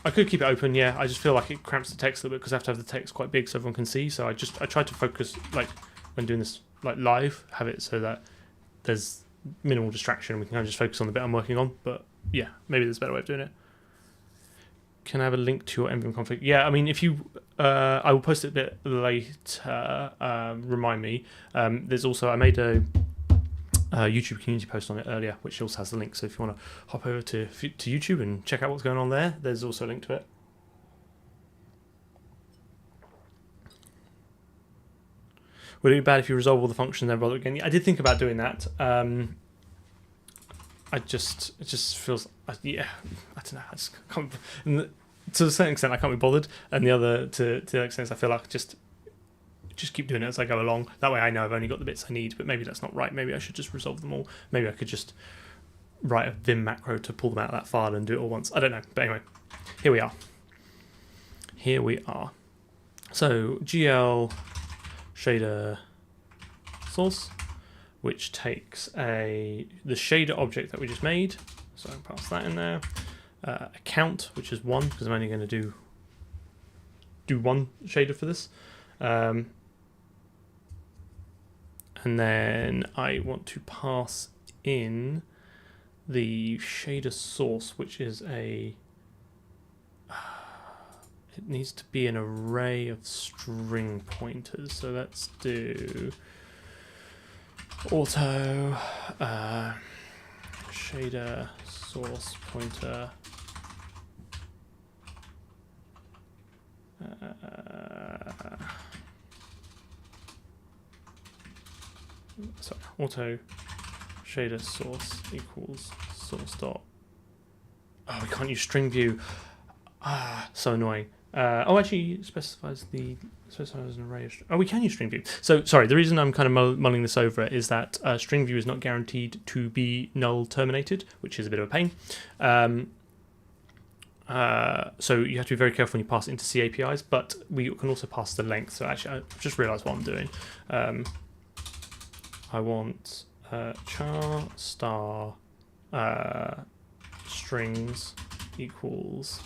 I could keep it open, yeah. I just feel like it cramps the text a little bit because I have to have the text quite big so everyone can see. So I try to focus, like when doing this like live, have it so that there's minimal distraction. We can kind of just focus on the bit I'm working on. But yeah, maybe there's a better way of doing it. Can I have a link to your npm config? Yeah, I mean, if you, I will post it a bit later. Remind me. There's also, I made a YouTube community post on it earlier, which also has the link. So if you want to hop over to YouTube and check out what's going on there, there's also a link to it. Would it be bad if you resolve all the functions and then bother again? I did think about doing that. It just feels, yeah, I don't know. I just can't, to a certain extent, I can't be bothered, and the other to the extent, I feel like just keep doing it as I go along. That way I know I've only got the bits I need, but maybe that's not right. Maybe I should just resolve them all. Maybe I could just write a Vim macro to pull them out of that file and do it all once. I don't know. But anyway, here we are. Here we are. So GL shader source, which takes the shader object that we just made. So I'll pass that in there. A count, which is 1, because I'm only going to do one shader for this. And then I want to pass in the shader source, which is it needs to be an array of string pointers. So let's do auto shader source pointer. Sorry, auto shader source equals source dot. Oh, we can't use string view. So annoying. Oh, actually specifies an array. Oh, we can use string view. So sorry, the reason I'm kind of mulling this over is that string view is not guaranteed to be null terminated, which is a bit of a pain. So you have to be very careful when you pass it into C APIs, but we can also pass the length. So actually, I just realized what I'm doing. I want char star strings equals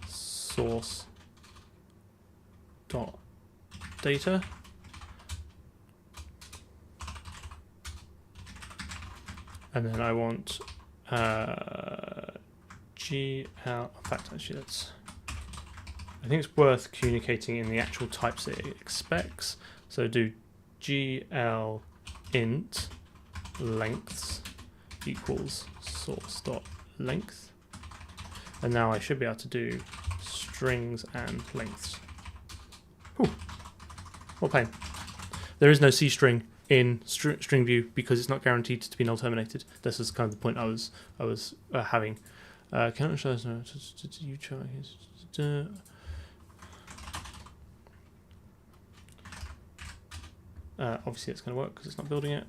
source dot data. And then I want GL, in fact, actually, I think it's worth communicating in the actual types it expects. So do GL int lengths equals source.length. And now I should be able to do strings and lengths. Whew. What pain. There is no C string in string view because it's not guaranteed to be null terminated. This is kind of the point I was having. Can I show this? Obviously it's going to work because it's not building it.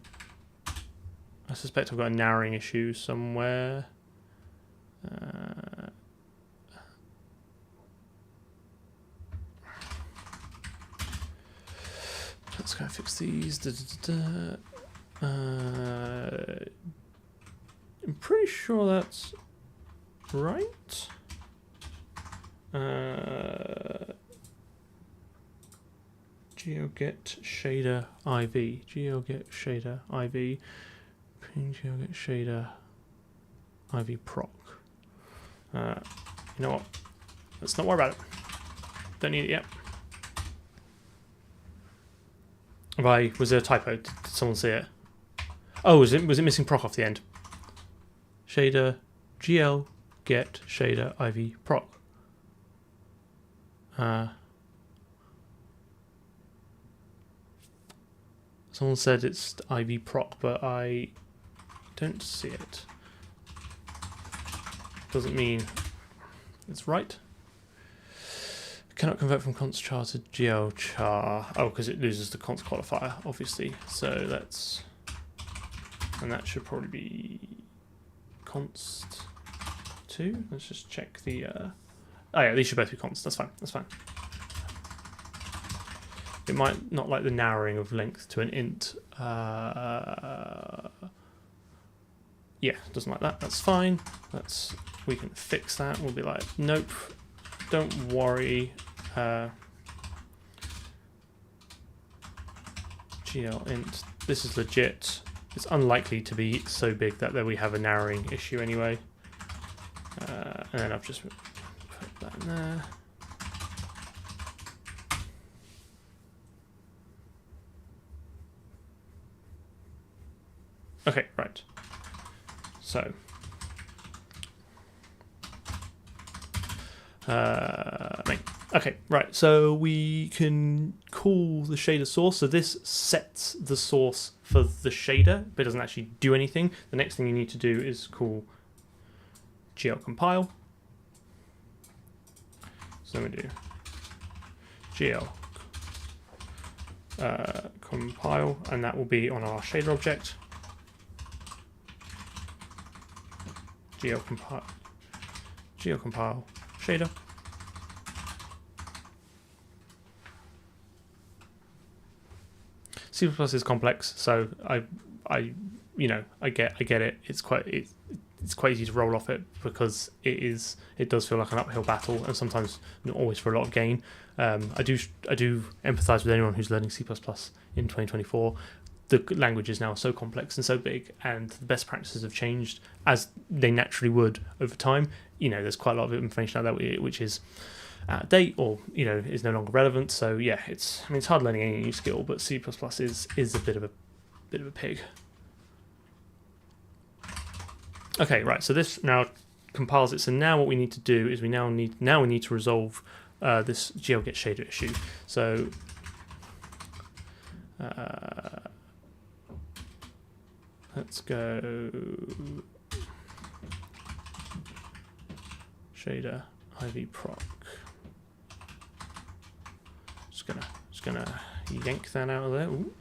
I suspect I've got a narrowing issue somewhere. Let's go fix these. I'm pretty sure that's right. GeoGet shader IV. GeoGet shader IV. GeoGet shader IV proc. You know what? Let's not worry about it. Don't need it yet. Was there a typo? Did someone see it? Oh, was it missing proc off the end? Shader GL get shader IV proc. Someone said it's IV proc, but I don't see it. Doesn't mean it's right. Cannot convert from const char to GL char. Oh, because it loses the const qualifier, obviously. So that's, and that should probably be const 2. Let's just check the. Oh yeah, these should both be const. That's fine. That's fine. It might not like the narrowing of length to an int. Yeah, doesn't like that. That's fine. We can fix that. We'll be like, nope, don't worry. GL int. This is legit. It's unlikely to be so big that we have a narrowing issue anyway. And then I've just put that in there. Okay, right. So, okay, right. So we can call the shader source. So this sets the source for the shader, but it doesn't actually do anything. The next thing you need to do is call GL compile. So we do GL compile, and that will be on our shader object. GL compile shader. C++ is complex, so I get it. It's quite easy to roll off it because it does feel like an uphill battle, and sometimes not always for a lot of gain. I do empathise with anyone who's learning C++ in 2024. The language is now so complex and so big, and the best practices have changed as they naturally would over time. There's quite a lot of information out there which is out of date or is no longer relevant. So yeah, it's hard learning any new skill, but C++ is a bit of a pig. Okay, right. So this now compiles it. So now what we need to do is we need to resolve this GL get shader issue. So let's go shader IV proc. Just gonna yank that out of there. Ooh.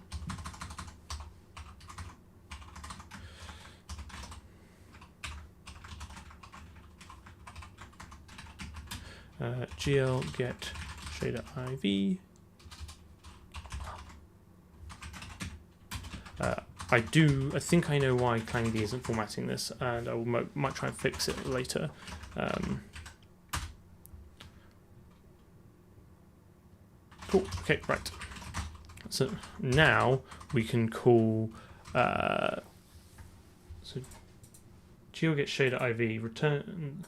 GL get shader IV. I think I know why ClangD isn't formatting this, and I might try and fix it later. Cool. Okay, right. So now we can call so GeoGet shader IV return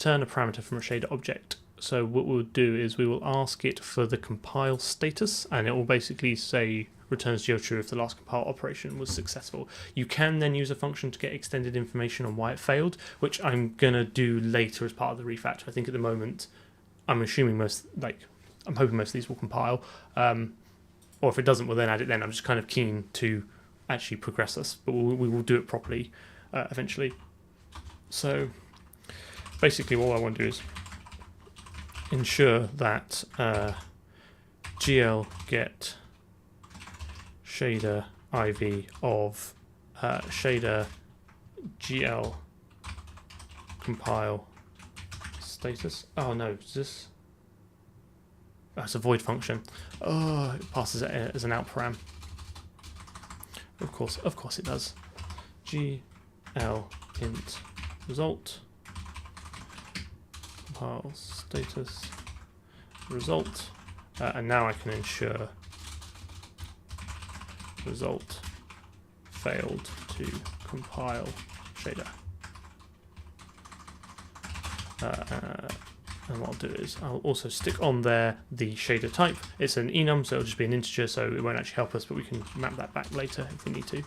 a parameter from a shader object. So what we'll do is we will ask it for the compile status, and it will basically say returns GL true if the last compile operation was successful. You can then use a function to get extended information on why it failed, which I'm going to do later as part of the refactor. I think at the moment, I'm assuming I'm hoping most of these will compile. Or if it doesn't, we'll then add it then. I'm just kind of keen to actually progress this, but we will do it properly eventually. So basically what I want to do is ensure that GL get shader IV of shader GL compile status. Oh no, is this? That's a void function. Oh, it passes it as an out param. Of course it does. GL int result compile status result, and now I can ensure result failed to compile shader. And what I'll do is I'll also stick on there the shader type. It's an enum, so it'll just be an integer, so it won't actually help us, but we can map that back later if we need to.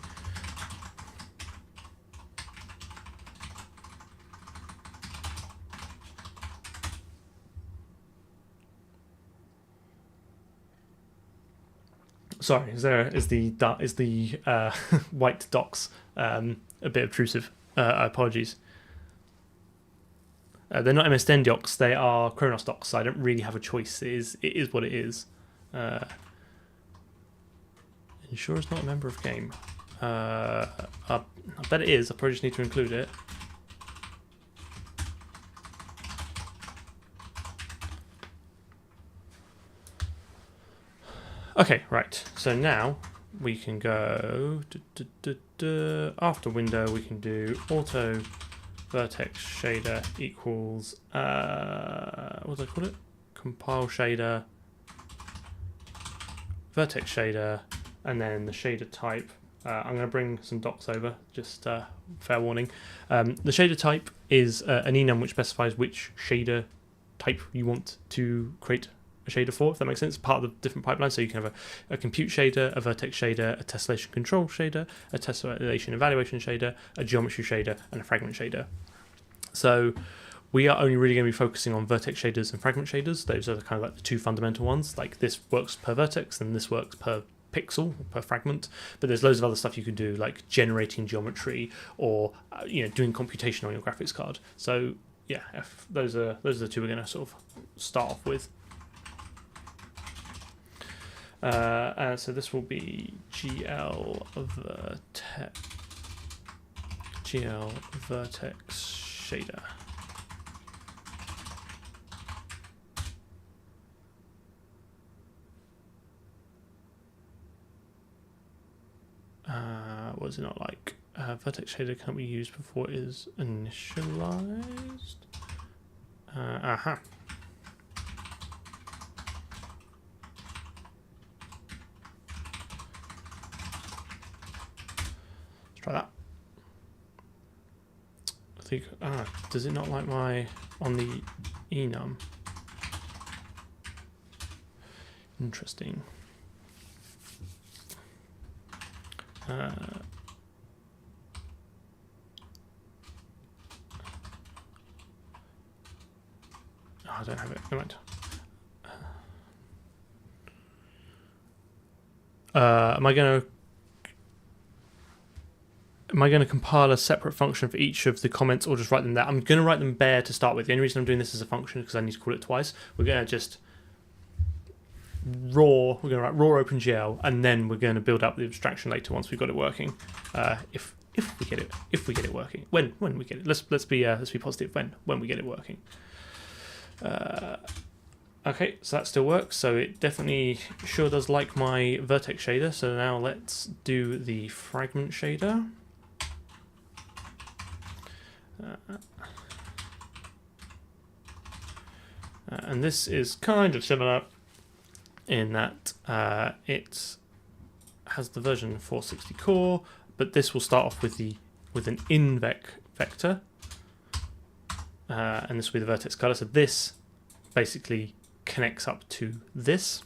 Sorry, is the white docs a bit obtrusive? Apologies. They're not MSDN docs, they are Kronos docs, so I don't really have a choice. It is what it is. Ensure it's not a member of game. I bet it is, I probably just need to include it. Okay, right, so now we can go, after window we can do auto vertex shader equals, what do I call it? Compile shader, vertex shader, and then the shader type. I'm going to bring some docs over, just fair warning. The shader type is an enum which specifies which shader type you want to create a shader for, if that makes sense, part of the different pipelines. So you can have a compute shader, a vertex shader, a tessellation control shader, a tessellation evaluation shader, a geometry shader, and a fragment shader. So we are only really going to be focusing on vertex shaders and fragment shaders. Those are kind of like the two fundamental ones. Like this works per vertex and this works per pixel, per fragment. But there's loads of other stuff you can do, like generating geometry or doing computation on your graphics card. So yeah, those are the two we're going to sort of start off with. So this will be GL vertex shader. What is it not like? Vertex shader can't be used before it is initialized. Aha. Try that. I think, does it not like my, on the enum? Interesting. I don't have it. Never mind. Am I going to compile a separate function for each of the comments or just write them there? I'm going to write them bare to start with. The only reason I'm doing this as a function is because I need to call it twice. We're going to just we're going to write raw OpenGL, and then we're going to build up the abstraction later once we've got it working. If we get it working. When we get it. Let's be positive. When we get it working. Okay, so that still works. So it definitely sure does like my vertex shader. So now let's do the fragment shader. And this is kind of similar in that it has the version 460 core, but this will start off with an invec vector, and this will be the vertex color. So this basically connects up to this,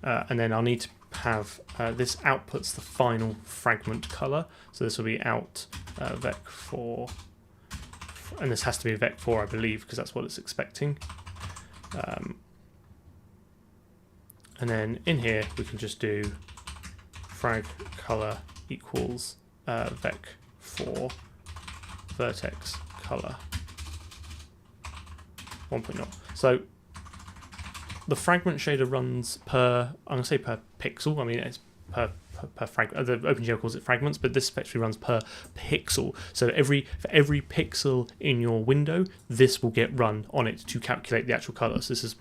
and then I'll need to have this outputs the final fragment color. So this will be out vec4, and this has to be a vec4, I believe, because that's what it's expecting. And then in here we can just do frag color equals vec4 vertex color 1.0. So the fragment shader runs per, I'm going to say per pixel. I mean, it's per fragment. The OpenGL calls it fragments, but this actually runs per pixel. So for every pixel in your window, this will get run on it to calculate the actual color. So this is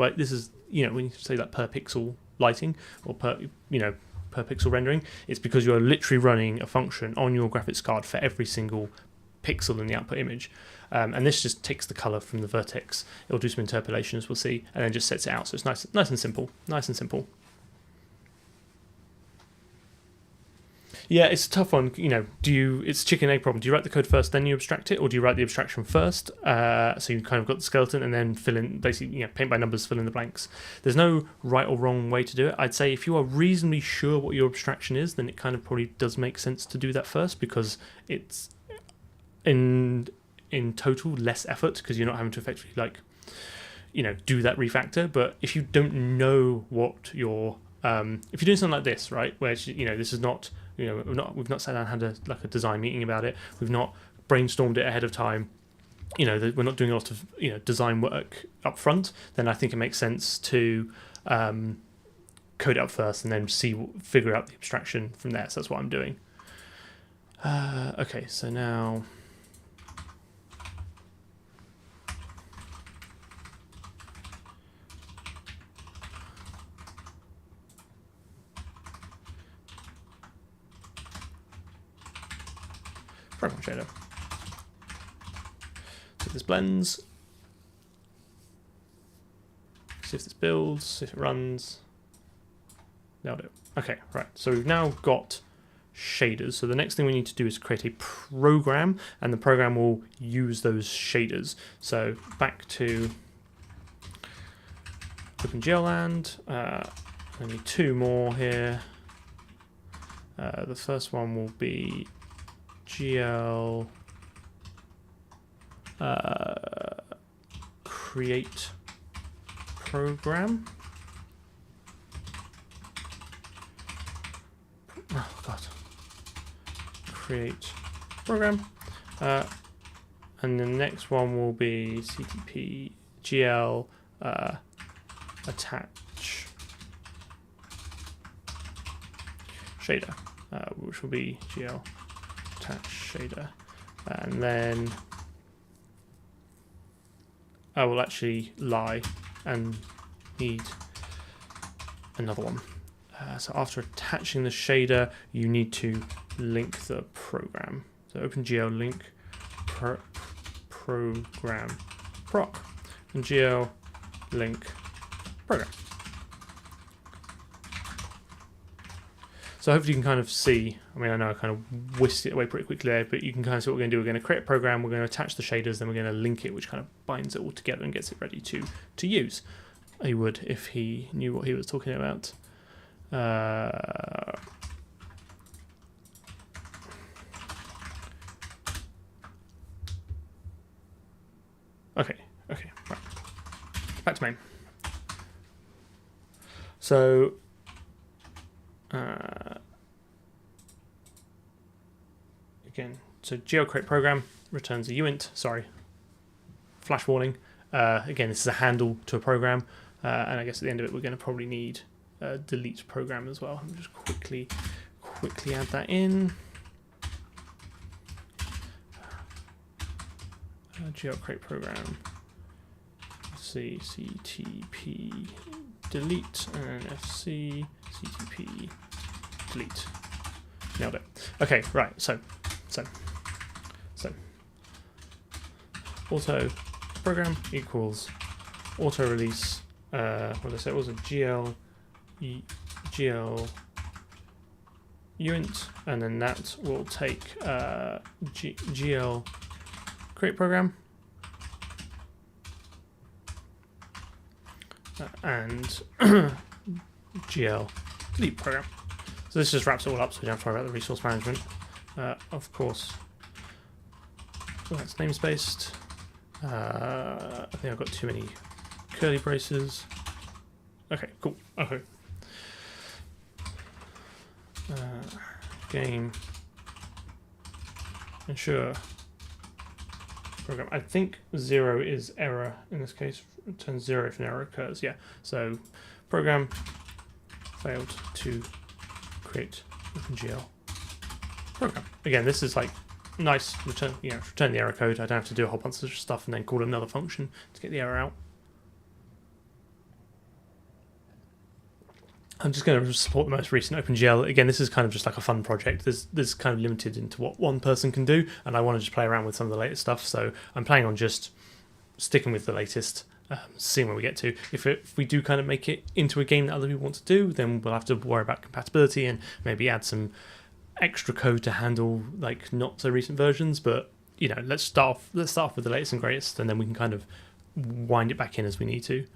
when you say that per pixel lighting or per pixel rendering, it's because you're literally running a function on your graphics card for every single pixel in the output image. And this just takes the color from the vertex. It'll do some interpolation, as we'll see, and then just sets it out. So it's nice and simple. Nice and simple. Yeah, it's a tough one. It's chicken egg problem. Do you write the code first, then you abstract it, or do you write the abstraction first? So you kind of got the skeleton, and then fill in, basically, paint by numbers, fill in the blanks. There's no right or wrong way to do it. I'd say if you are reasonably sure what your abstraction is, then it kind of probably does make sense to do that first, because it's in total less effort, because you're not having to effectively do that refactor. But if you don't know what your if you're doing something like this, right, where this is not, we've not sat down and had a design meeting about it, we've not brainstormed it ahead of time, we're not doing a lot of design work up front, then I think it makes sense to code it up first and then figure out the abstraction from there. So that's what I'm doing. Okay, so now fragment shader. So this blends. See if this builds, see if it runs. Nailed it. Okay, right. So we've now got shaders. So the next thing we need to do is create a program, and the program will use those shaders. So back to OpenGL land. I need two more here. The first one will be GL create program. Oh god. Create program. And the next one will be CTP GL attach shader, which will be GL attach shader, and then I will actually lie and need another one. So after attaching the shader, you need to link the program. So OpenGL link program proc and GL link program. So hopefully you can kind of see, I mean, I know I kind of whisked it away pretty quickly there, but you can kind of see what we're going to do. We're going to create a program, we're going to attach the shaders, then we're going to link it, which kind of binds it all together and gets it ready to use. He would if he knew what he was talking about. Okay, right. Back to main. So again, so GL create program returns a uint. Sorry, flash warning. Again, this is a handle to a program, and I guess at the end of it, we're going to probably need delete program as well. I'll just quickly add that in. GL create program. CTP delete and FC CTP delete. Nailed it. Okay, right. So auto program equals auto release. What did I say? It was a GL uint, and then that will take GL create program and GL delete program. So this just wraps it all up, so we don't have to worry about the resource management. Of course, that's namespaced. I think I've got too many curly braces. Okay, cool. Okay. Game. Ensure. Program. I think 0 is error in this case. Returns 0 if an error occurs. Yeah. So program failed to create OpenGL program. Again, this is like nice. Return the error code. I don't have to do a whole bunch of stuff and then call another function to get the error out. I'm just going to support the most recent OpenGL. Again, this is kind of just like a fun project. This kind of limited into what one person can do, and I want to just play around with some of the latest stuff. So I'm planning on just sticking with the latest, seeing where we get to. If we do kind of make it into a game that other people want to do, then we'll have to worry about compatibility and maybe add some extra code to handle like not so recent versions. But you know, let's start off with the latest and greatest, and then we can kind of wind it back in as we need to.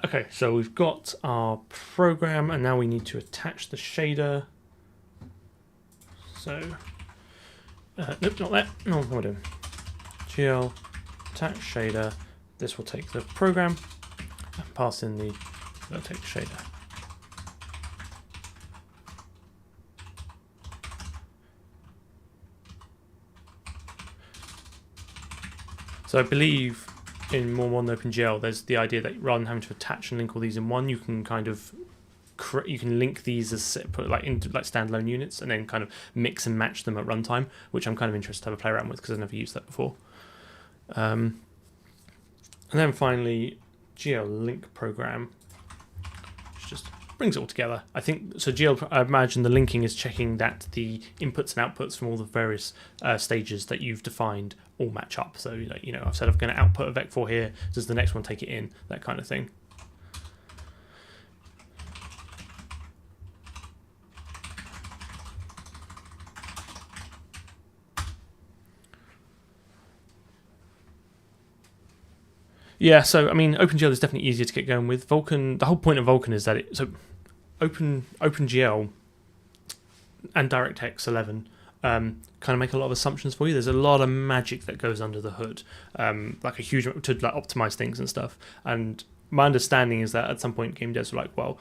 Okay, so we've got our program, and now we need to attach the shader. So, nope, not that. No, what am I doing? GL attach shader. This will take the program and pass in the vertex shader. So I believe in more modern OpenGL, there's the idea that rather than having to attach and link all these in one, you can kind of link these as into standalone units and then kind of mix and match them at runtime, which I'm kind of interested to have a play around with because I've never used that before. And then finally, GL link program, which just brings it all together. I think so. GL, I imagine the linking is checking that the inputs and outputs from all the various stages that you've defined all match up. So you know, I've said I'm going to output a vec4 here. Does the next one take it in? That kind of thing. Yeah, so I mean, OpenGL is definitely easier to get going with. Vulkan, the whole point of Vulkan is that OpenGL and DirectX 11 kind of make a lot of assumptions for you. There's a lot of magic that goes under the hood, like a huge to like optimize things and stuff. And my understanding is that at some point game devs were like, well,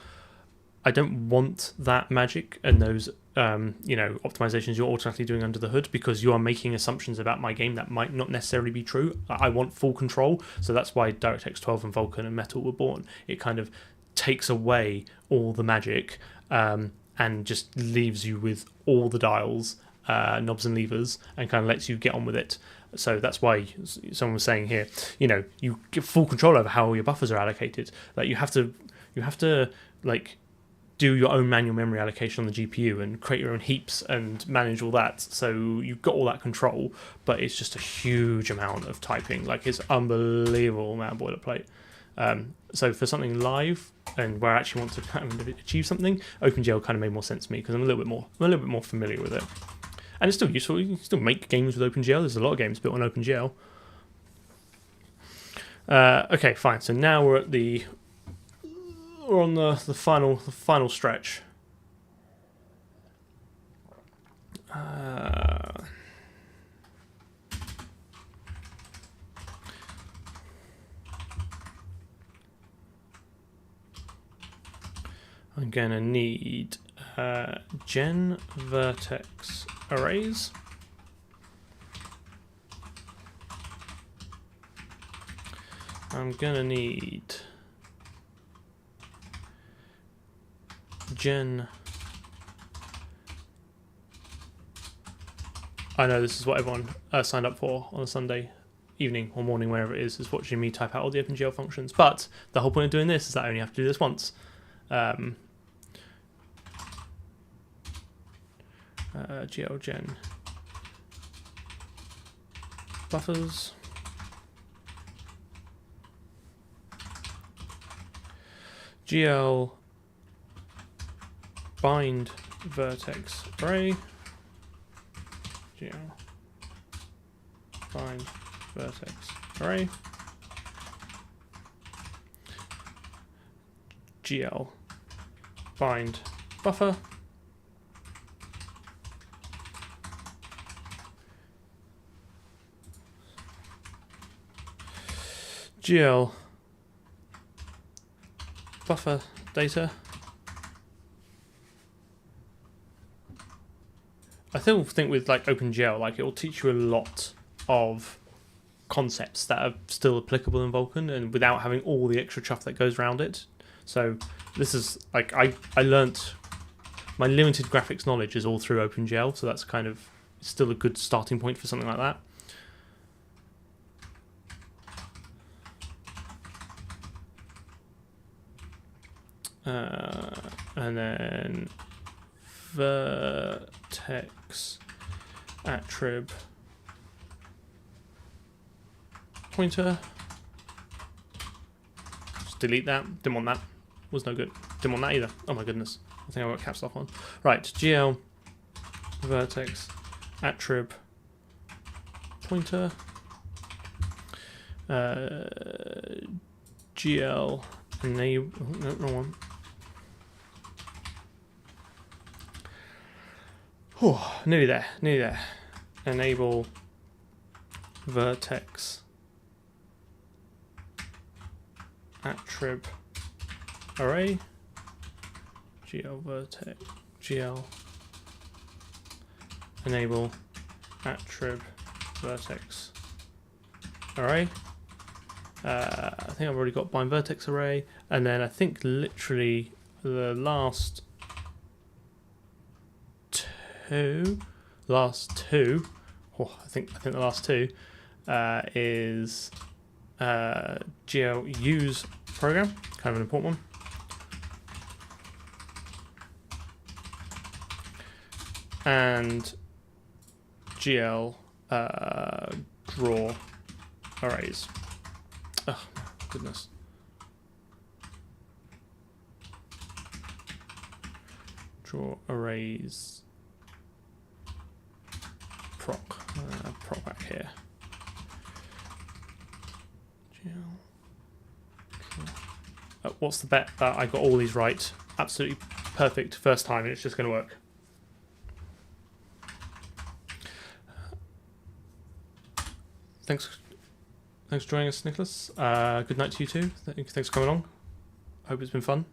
I don't want that magic and those optimizations you're automatically doing under the hood, because you are making assumptions about my game that might not necessarily be true. I want full control. So that's why DirectX 12 and Vulkan and Metal were born. It kind of takes away all the magic and just leaves you with all the dials, knobs and levers, and kind of lets you get on with it. So that's why someone was saying here, you get full control over how your buffers are allocated. Like you have to like do your own manual memory allocation on the GPU and create your own heaps and manage all that. So you've got all that control, but it's just a huge amount of typing. Like it's unbelievable amount of boilerplate. So for something live and where I actually want to achieve something, OpenGL kind of made more sense to me because I'm a little bit more familiar with it. And it's still useful. You can still make games with OpenGL. There's a lot of games built on OpenGL. Okay, fine. So now we're on the final stretch. I'm gonna need gen vertex arrays. I'm gonna need gen. I know this is what everyone signed up for on a Sunday evening or morning, wherever it is watching me type out all the OpenGL functions. But the whole point of doing this is that I only have to do this once. GL gen buffers. GL bind vertex array. GL bind vertex array. GL bind buffer. GL buffer data. I still think with like OpenGL, like it will teach you a lot of concepts that are still applicable in Vulkan, and without having all the extra stuff that goes around it. So this is like I learnt my limited graphics knowledge is all through OpenGL, so that's kind of still a good starting point for something like that. And then vertex attrib pointer. Just delete that. Didn't want that. Was no good. Didn't want that either. Oh my goodness. I think I got caps lock on. Right. GL vertex attrib pointer. GL enable. Oh, no, wrong one. Oh, nearly there. Nearly there. Enable vertex attrib array. GL vertex GL enable attrib vertex array. I think I've already got bind vertex array, and then I think literally the last two. Oh, I think the last two is GL use program, kind of an important one. And GL draw arrays. Oh my goodness. Draw arrays proc back here. What's the bet that I got all these right? Absolutely perfect first time, and it's just going to work. Thanks for joining us, Nicholas. Good night to you too. Thanks for coming along. Hope it's been fun.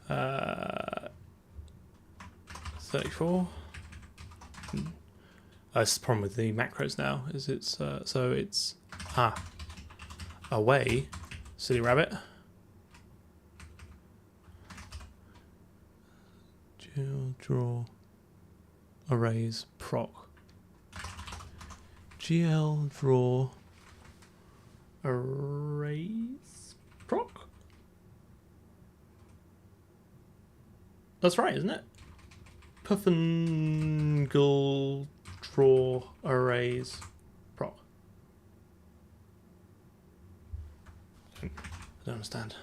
Uh, 34. That's the problem with the macros now. Is it's so it's away, silly rabbit. Draw arrays proc. GL draw arrays proc. That's right, isn't it? OpenGL draw arrays proc. I don't understand.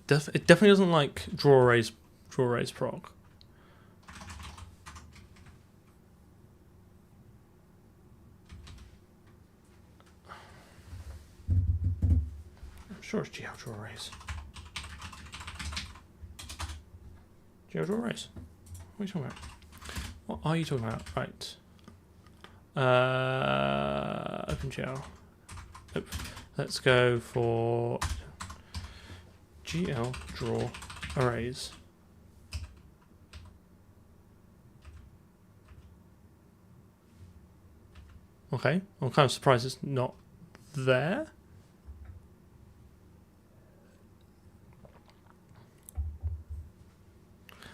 It definitely doesn't like draw arrays proc. I'm sure it's GL draw arrays. GL draw arrays. What are you talking about? What are you talking about? Right. OpenGL. Nope. Let's go for GL draw arrays. Okay, I'm kind of surprised it's not there.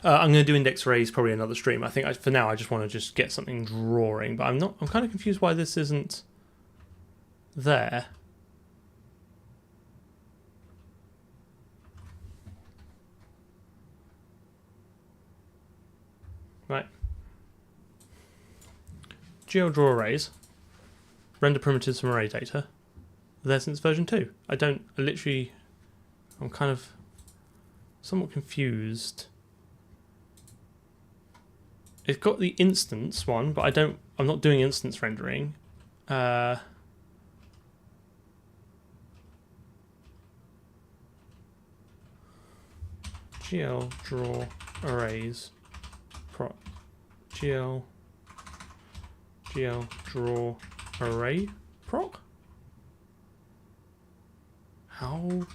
I'm going to do index arrays probably another stream. I think for now I just want to just get something drawing, but I'm kind of confused why this isn't there. Right. GL draw arrays. Render primitives from array data. there since version 2. I'm kind of somewhat confused. It's got the instance one, but I'm not doing instance rendering. GL draw arrays proc GL draw array proc. How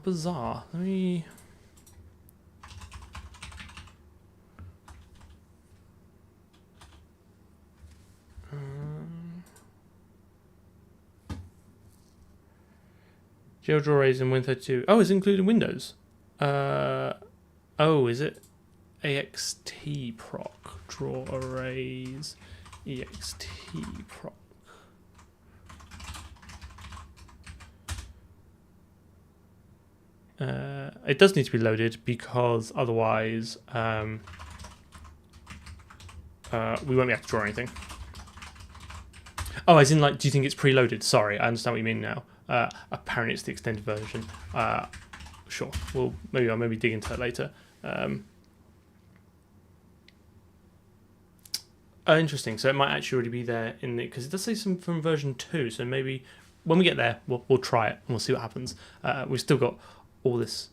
bizarre. Let me GL draw arrays in Win32. Oh, it's included Windows. Oh, is it ext proc draw arrays ext proc? It does need to be loaded because otherwise we won't be able to draw anything. Oh, as in, like, do you think it's preloaded? Sorry, I understand what you mean now. Apparently it's the extended version. Sure, I'll maybe dig into that later. Interesting. So it might actually already be there in the, because it does say some from version 2. So maybe when we get there, we'll try it and we'll see what happens. We've still got all this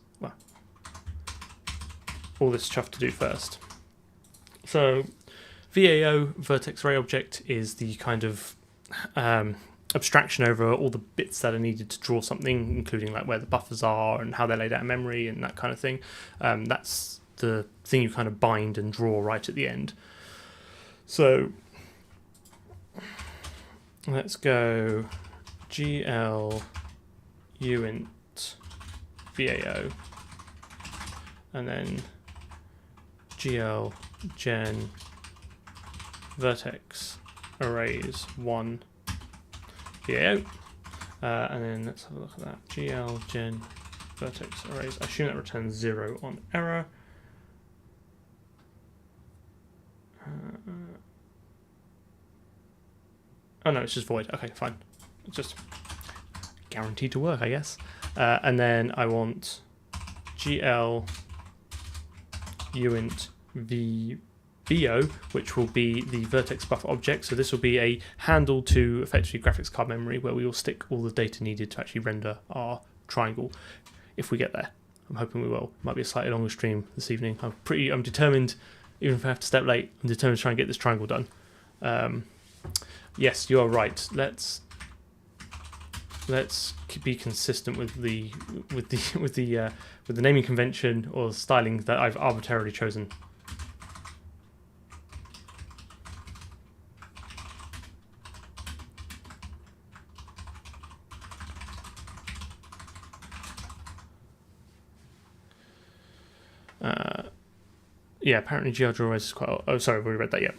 stuff to do first. So VAO, vertex array object, is the kind of abstraction over all the bits that are needed to draw something, including like where the buffers are and how they're laid out in memory and that kind of thing. That's the thing you kind of bind and draw right at the end. So let's go GL uint VAO and then GL gen vertex arrays 1 VAO, and then let's have a look at that. GL gen vertex arrays. I assume that returns 0 on error. Oh no, it's just void. Okay, fine. It's just guaranteed to work, I guess. And then I want GL uint VBO, which will be the vertex buffer object. So this will be a handle to effectively graphics card memory where we will stick all the data needed to actually render our triangle if we get there. I'm hoping we will. Might be a slightly longer stream this evening. I'm determined, even if I have to step late, I'm determined to try and get this triangle done. Yes, you are right. Let's be consistent with the naming convention or styling that I've arbitrarily chosen. Yeah, apparently GL draw arrays is quite. Oh, sorry, I've already read that. Yeah,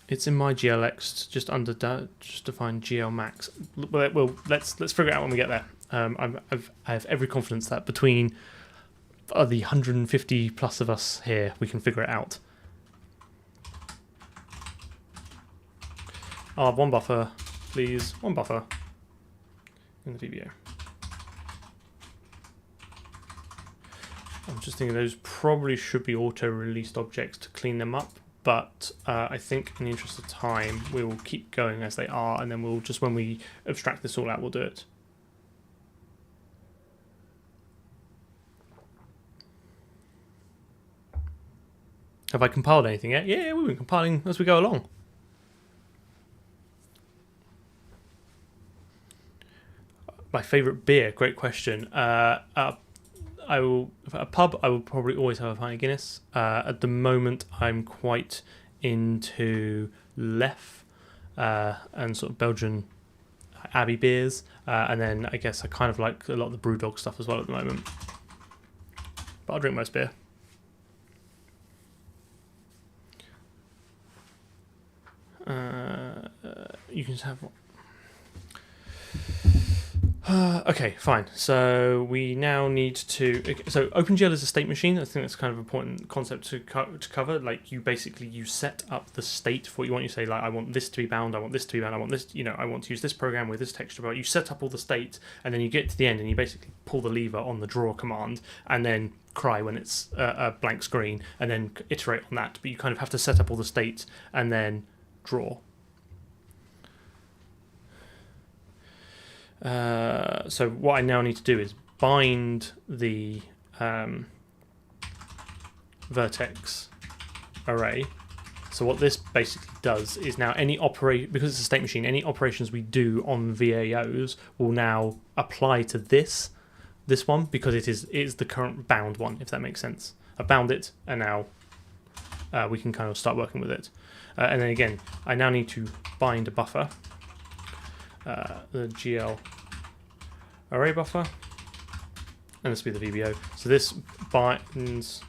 it's in my GLX, just under just define GL max. Well, let's figure it out when we get there. I have every confidence that between the 150 plus of us here, we can figure it out. I'll have one buffer, please. One buffer in the VBO. I'm just thinking those probably should be auto-released objects to clean them up, but I think in the interest of time, we will keep going as they are, and then we'll just, when we abstract this all out, we'll do it. Have I compiled anything yet? Yeah, we've been compiling as we go along. My favourite beer, great question. I will, at a pub, I will probably always have a pint of Guinness. At the moment, I'm quite into Lef and sort of Belgian Abbey beers. And then I guess I kind of like a lot of the Brewdog stuff as well at the moment. But I'll drink most beer. You can just have one. Okay, fine. So we now need to. So OpenGL is a state machine. I think that's kind of an important concept to cover. Like you basically you set up the state for what you want. You say like I want this to be bound. I want this to be bound. I want this. I want to use this program with this texture bar. You set up all the states, and then you get to the end, and you basically pull the lever on the draw command, and then cry when it's a blank screen, and then iterate on that. But you kind of have to set up all the states and then draw. So what I now need to do is bind the vertex array. So what this basically does is now because it's a state machine, any operations we do on VAOs will now apply to this one because it is the current bound one, if that makes sense. I bound it, and now we can kind of start working with it. And then again, I now need to bind a buffer. The GL array buffer, and this will be the VBO. So this binds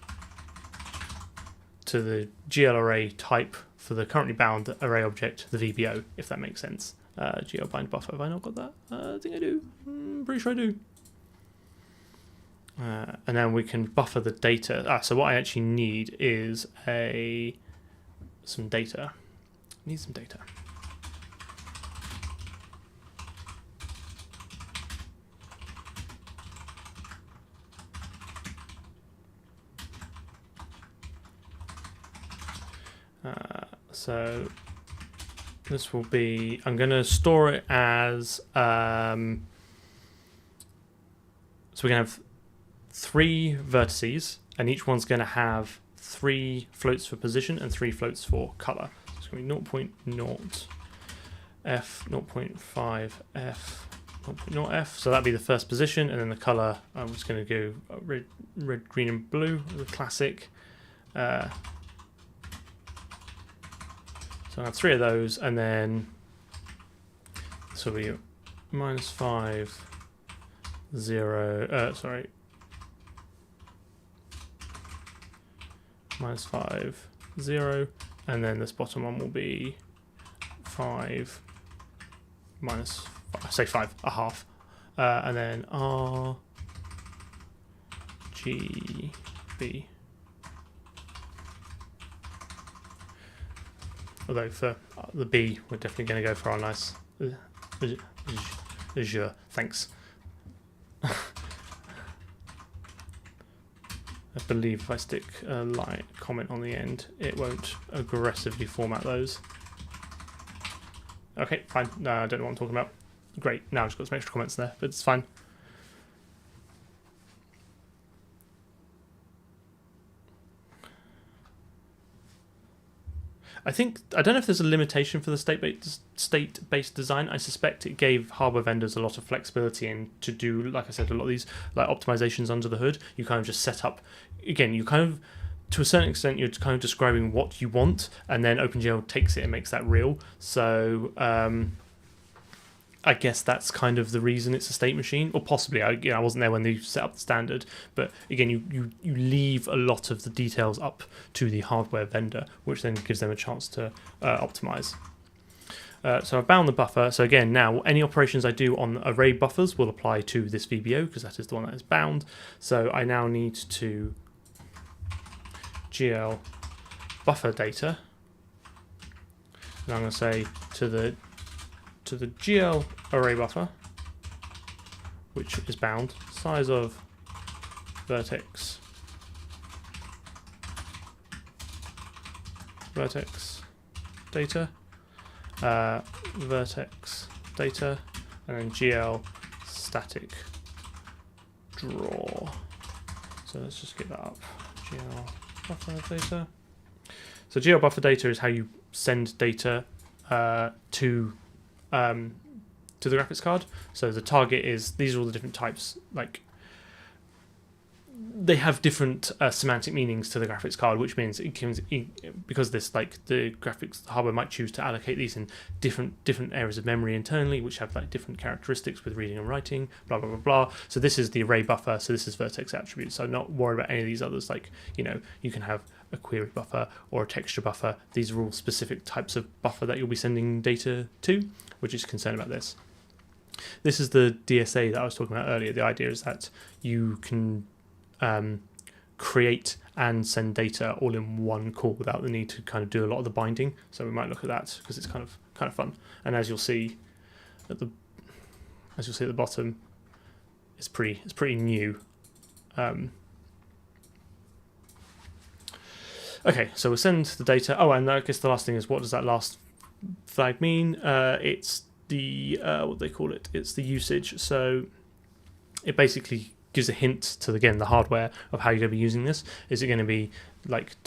to the GL array type for the currently bound array object, the VBO, if that makes sense. GL bind buffer, have I not got that? I think I do. Pretty sure I do. And then we can buffer the data. So what I actually need is some data. I need some data. So this will be, I'm going to store it as, so we're going to have 3 vertices, and each one's going to have 3 floats for position and 3 floats for color. So it's going to be 0.0 f, 0.5 f, 0.0 f. So that'd be the first position, and then the color, I'm just going to go red, green, and blue, the classic. So I have 3 of those, and then this will be -5, 0. Sorry, -5, 0, and then this bottom one will be 5 minus, say 5, a half, and then R, G, B. Although for the B, we're definitely going to go for our nice azure. Thanks. I believe if I stick a comment on the end, it won't aggressively format those. Okay, fine. No, I don't know what I'm talking about. Great. Now I've just got some extra comments there, but it's fine. I don't know if there's a limitation for the state-based design. I suspect it gave hardware vendors a lot of flexibility and to do, like I said, a lot of these like optimizations under the hood. You kind of just set up, again, you kind of, to a certain extent, you're kind of describing what you want, and then OpenGL takes it and makes that real. So I guess that's kind of the reason it's a state machine, or possibly. I wasn't there when they set up the standard, but again, you leave a lot of the details up to the hardware vendor, which then gives them a chance to optimize. So I've bound the buffer. So again, now any operations I do on array buffers will apply to this VBO because that is the one that is bound. So I now need to GL buffer data, and I'm going to say to the GL array buffer, which is bound, size of vertex data, vertex data, and then GL static draw. So let's just get that up. GL buffer data. So GL buffer data is how you send data to the graphics card. So the target is, these are all the different types, like they have different semantic meanings to the graphics card, which means it can, because this, like the graphics hardware might choose to allocate these in different areas of memory internally, which have like different characteristics with reading and writing, blah blah blah blah. So this is the array buffer, so this is vertex attributes. So not worried about any of these others, like you can have a query buffer or a texture buffer. These are all specific types of buffer that you'll be sending data to, which is concerned about this. This is the DSA that I was talking about earlier. The idea is that you can create and send data all in one call without the need to kind of do a lot of the binding. So we might look at that because it's kind of fun. And as you'll see at the bottom, it's pretty new. Okay, so we'll send the data. Oh, and I guess the last thing is, what does that last flag mean? It's the what they call it. It's the usage. So it basically gives a hint to the hardware of how you're going to be using this. Is it going to be like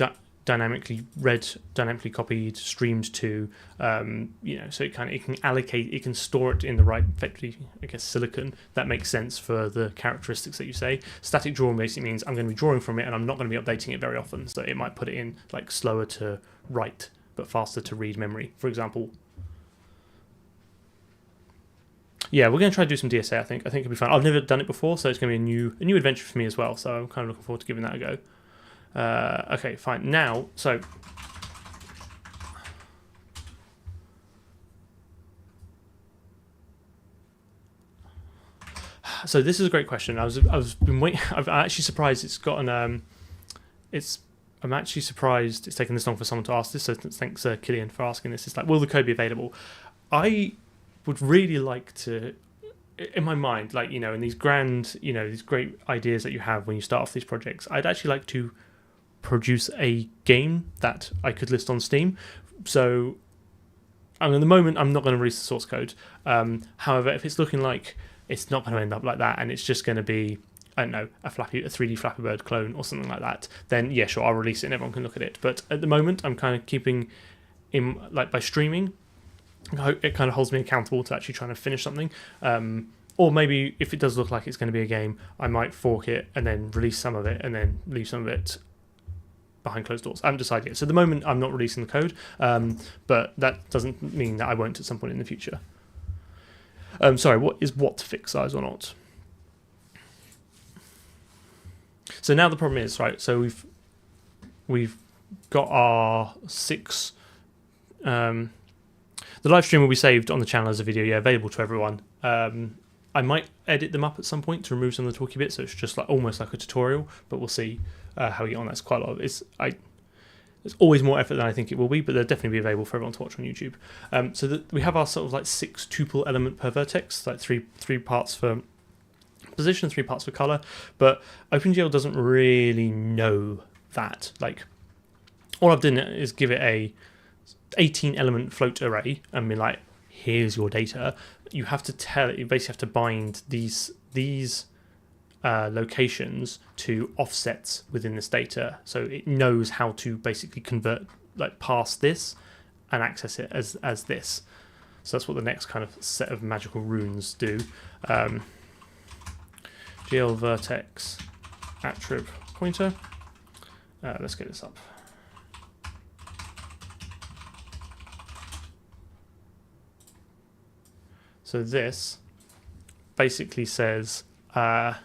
dynamically read, dynamically copied, streamed to, so it can allocate, it can store it in the right, effectively, I guess, silicon that makes sense for the characteristics that you say. Static drawing basically means I'm going to be drawing from it and I'm not going to be updating it very often. So it might put it in like slower to write but faster to read memory, for example. Yeah, we're going to try to do some DSA. I think it'll be fun. I've never done it before, so it's going to be a new adventure for me as well. So I'm kind of looking forward to giving that a go. Okay, fine. Now, so this is a great question. I'm actually surprised it's gotten I'm actually surprised it's taken this long for someone to ask this. So thanks, Killian, for asking this. It's like, will the code be available? I would really like to, in my mind, like, in these grand, these great ideas that you have when you start off these projects, I'd actually like to produce a game that I could list on Steam. So at the moment, I'm not going to release the source code. However, if it's looking like it's not going to end up like that and it's just going to be, I don't know, a 3D Flappy Bird clone or something like that, then yeah, sure, I'll release it and everyone can look at it. But at the moment, I'm kind of keeping in, like, by streaming, it kind of holds me accountable to actually trying to finish something. Or maybe if it does look like it's going to be a game, I might fork it and then release some of it and then leave some of it behind closed doors. I haven't decided yet. So at the moment, I'm not releasing the code, but that doesn't mean that I won't at some point in the future. Sorry, what fixed size or not? So now the problem is, right, so we've got our 6... the live stream will be saved on the channel as a video, available to everyone. I might edit them up at some point to remove some of the talky bits, so it's just like almost like a tutorial, but we'll see how we get on. That's quite a lot of it's always more effort than I think it will be, but they'll definitely be available for everyone to watch on YouTube. So we have our sort of like 6 tuple element per vertex, like three parts for position, 3 parts for color, but OpenGL doesn't really know that. Like, all I've done is give it a 18 element float array and be like, here's your data. You have to tell it, you basically have to bind these locations to offsets within this data, so it knows how to basically convert, like, pass this and access it as this. So that's what the next kind of set of magical runes do. GL vertex attrib pointer. Let's get this up. So this basically says, this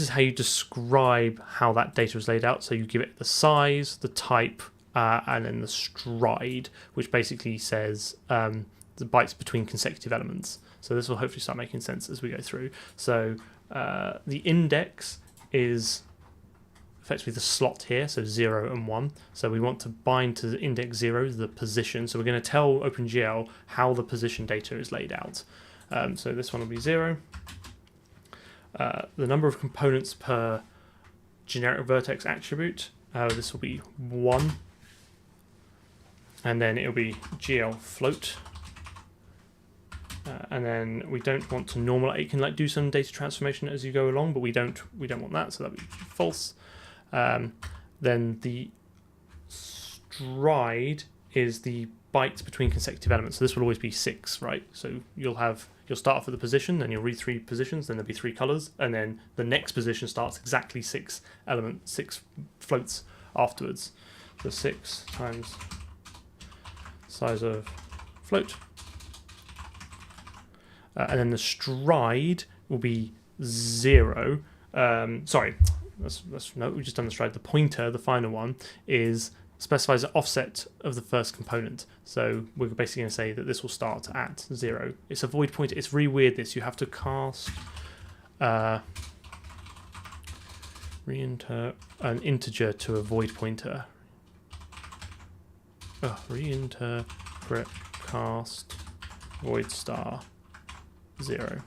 is how you describe how that data is laid out. So you give it the size, the type, and then the stride, which basically says the bytes between consecutive elements. So this will hopefully start making sense as we go through. So the index is effectively the slot here, so 0 and 1. So we want to bind to the index 0, the position. So we're going to tell OpenGL how the position data is laid out. So this one will be 0. The number of components per generic vertex attribute, this will be 1. And then it'll be GL float. And then we don't want to normalize. It can like do some data transformation as you go along, but we don't want that, so that would be false. Then the stride is the bytes between consecutive elements. So this will always be 6, right? So you'll start off with a position, then you'll read 3 positions, then there'll be 3 colors, and then the next position starts exactly 6 floats afterwards. So 6 times size of float. And then the stride will be 0. Sorry, no, we've just done the stride. The pointer, the final one, is specifies an offset of the first component. So we're basically going to say that this will start at 0. It's a void pointer. It's really weird this. You have to cast reinter an integer to a void pointer. Reinterpret cast void star 0.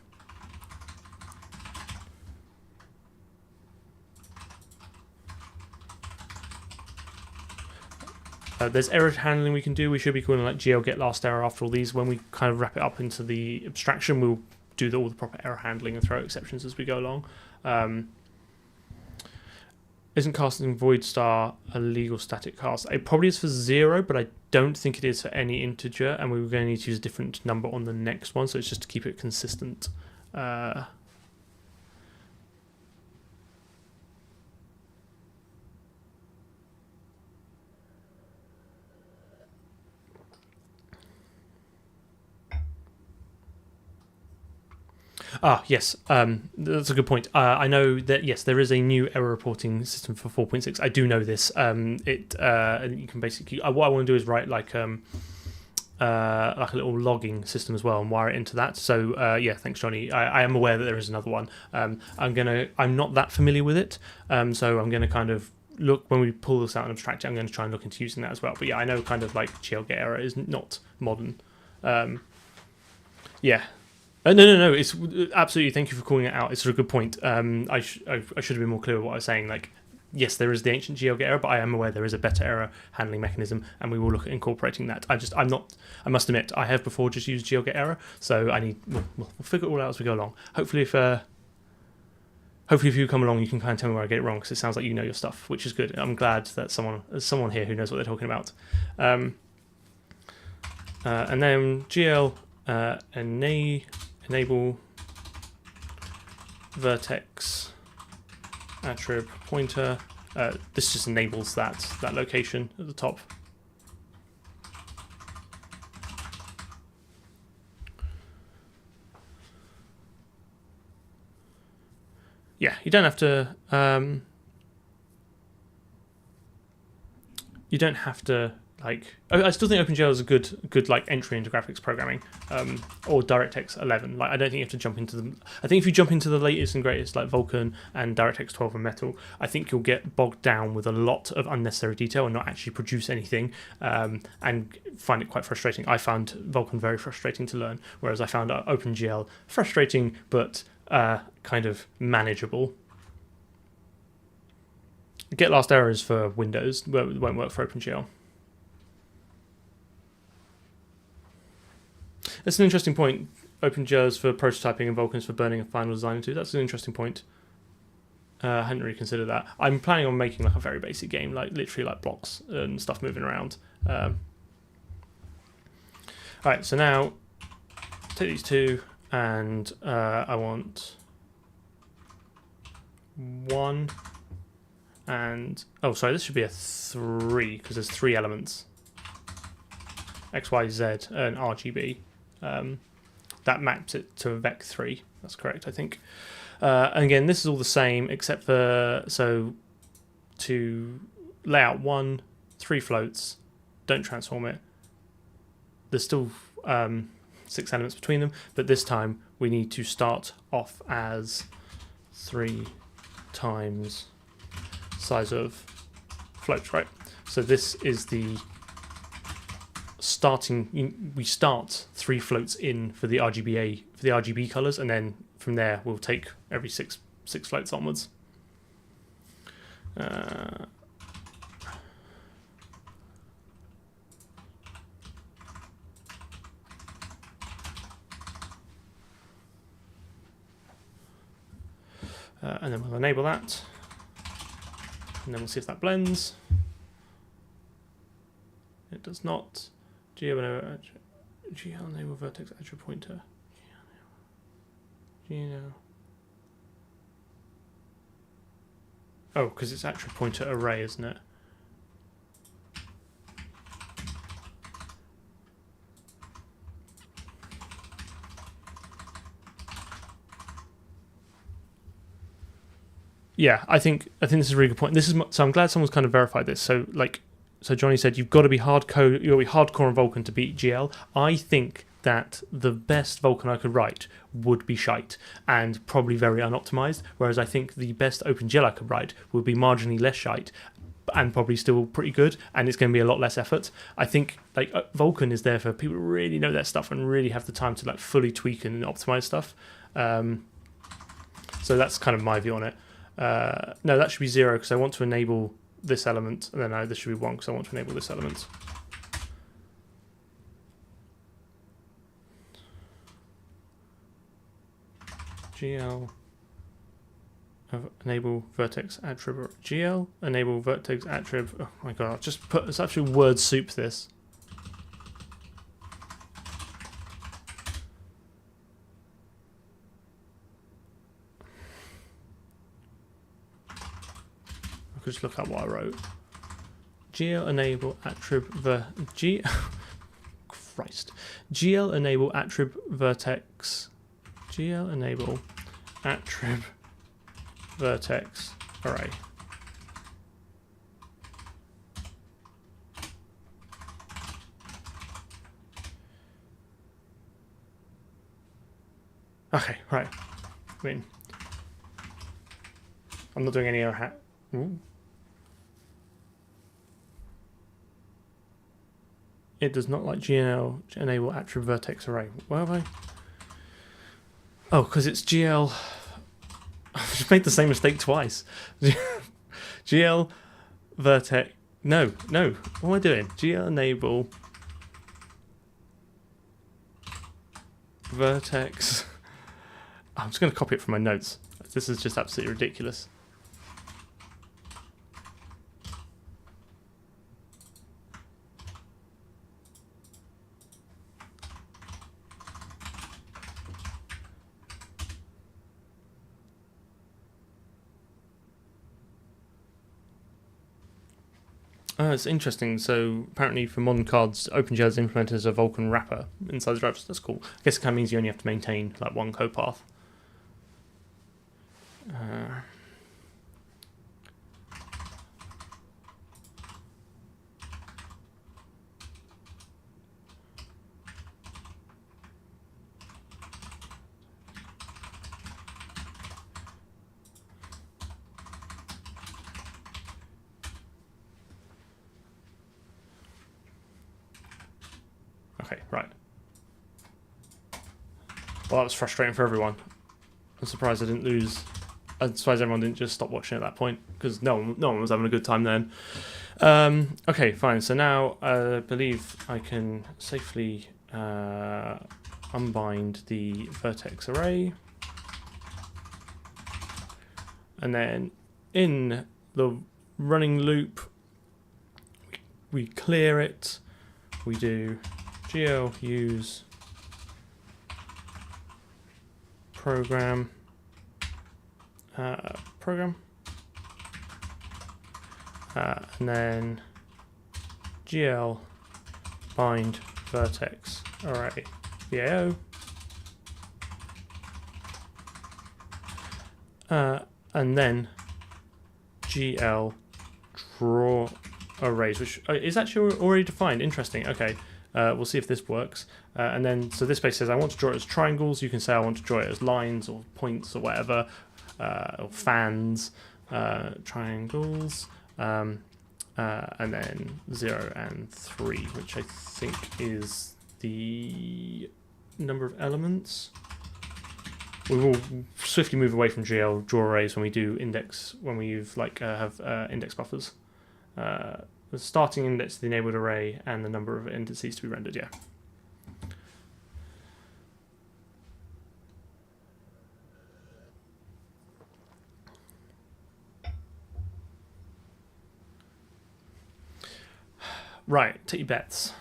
There's error handling we can do. We should be calling like GL get last error after all these. When we kind of wrap it up into the abstraction, we'll do all the proper error handling and throw exceptions as we go along. Isn't casting void star a legal static cast? It probably is for 0, but I don't think it is for any integer, and we're going to need to use a different number on the next one, so it's just to keep it consistent. Yes, that's a good point. I know that, yes, there is a new error reporting system for 4.6. I do know this. And you can basically, what I want to do is write like a little logging system as well and wire it into that. So yeah, thanks, Johnny. I am aware that there is another one. I'm not that familiar with it, so I'm gonna kind of look when we pull this out and abstract it. I'm going to try and look into using that as well. But yeah, I know kind of like GL get error is not modern. Yeah. No. It's absolutely. Thank you for calling it out. It's a good point. I should have been more clear with what I was saying. Like, yes, there is the ancient GL get error, but I am aware there is a better error handling mechanism, and we will look at incorporating that. I'm not. I must admit, I have before just used GL get error, so I need. We'll figure it all out as we go along. Hopefully, if you come along, you can kind of tell me where I get it wrong, because it sounds like you know your stuff, which is good. I'm glad that there's someone here who knows what they're talking about. And then GL enable vertex attrib pointer. This just enables that location at the top. Yeah, you don't have to. You don't have to like. I still think OpenGL is a good like entry into graphics programming, or DirectX 11. Like, I don't think you have to jump into them. I think if you jump into the latest and greatest like Vulkan and DirectX 12 and Metal, I think you'll get bogged down with a lot of unnecessary detail and not actually produce anything, and find it quite frustrating. I found Vulkan very frustrating to learn, whereas I found OpenGL frustrating but kind of manageable. Get last errors for Windows won't work for OpenGL. That's an interesting point. OpenGL is for prototyping and Vulkan's for burning a final design into. That's an interesting point. I hadn't really considered that. I'm planning on making like a very basic game, like literally like blocks and stuff moving around. Alright, so now take these two, and I want 1 and sorry, this should be a 3 because there's 3 elements: X, Y, Z, and RGB. That maps it to a vec3. That's correct, I think. And again, this is all the same except for to lay out 1, 3 floats. Don't transform it. There's still 6 elements between them, but this time we need to start off as 3 times size of floats, right? So this is the starting. We start 3 floats in for the RGB colors, and then from there we'll take every 6 floats onwards. And then we'll enable that, and then we'll see if that blends. It does not. GL enable vertex attrib pointer. Oh, because it's attrib pointer array, isn't it? Yeah, I think this is a really good point. So I'm glad someone's kind of verified this. So like, So Johnny said you've got to be hardcore. You'll be hardcore on Vulkan to beat GL. I think that the best Vulkan I could write would be shite and probably very unoptimized. Whereas I think the best OpenGL I could write would be marginally less shite and probably still pretty good, and it's going to be a lot less effort. I think like Vulkan is there for people who really know their stuff and really have the time to like fully tweak and optimize stuff. So that's kind of my view on it. No, that should be 0 because I want to enable this element, and then this should be 1 because I want to enable this element. GL enable vertex attrib. GL enable vertex attrib. Oh my god! I'll just put it's actually word soup this. I could just look up what I wrote. GL enable attrib Christ. GL enable attrib vertex. GL enable attrib vertex array. Okay, right. I mean, I'm not doing any other hat. It does not like GL enable attrib vertex array. Where have I? Oh, because it's GL. I've just made the same mistake twice. GL vertex. No. What am I doing? GL enable vertex. I'm just going to copy it from my notes. This is just absolutely ridiculous. It's interesting. So apparently for modern cards, OpenGL is implemented as a Vulkan wrapper inside the drivers. That's cool. I guess it kind of means you only have to maintain like one code path. Okay, right. Well, that was frustrating for everyone. I'm surprised I didn't lose. I'm surprised everyone didn't just stop watching at that point, because no one was having a good time then. Okay, fine. So now I believe I can safely unbind the vertex array. And then in the running loop, we clear it. We do GL use program and then GL bind vertex array VAO and then GL draw arrays, which is actually already defined. Interesting. Okay. We'll see if this works. And then, so this basically says I want to draw it as triangles. You can say I want to draw it as lines or points or whatever, or fans, triangles, and then 0 and 3, which I think is the number of elements. We will swiftly move away from GL draw arrays when we do index, when we have index buffers. The starting index of the enabled array and the number of indices to be rendered, yeah. Right, take your bets.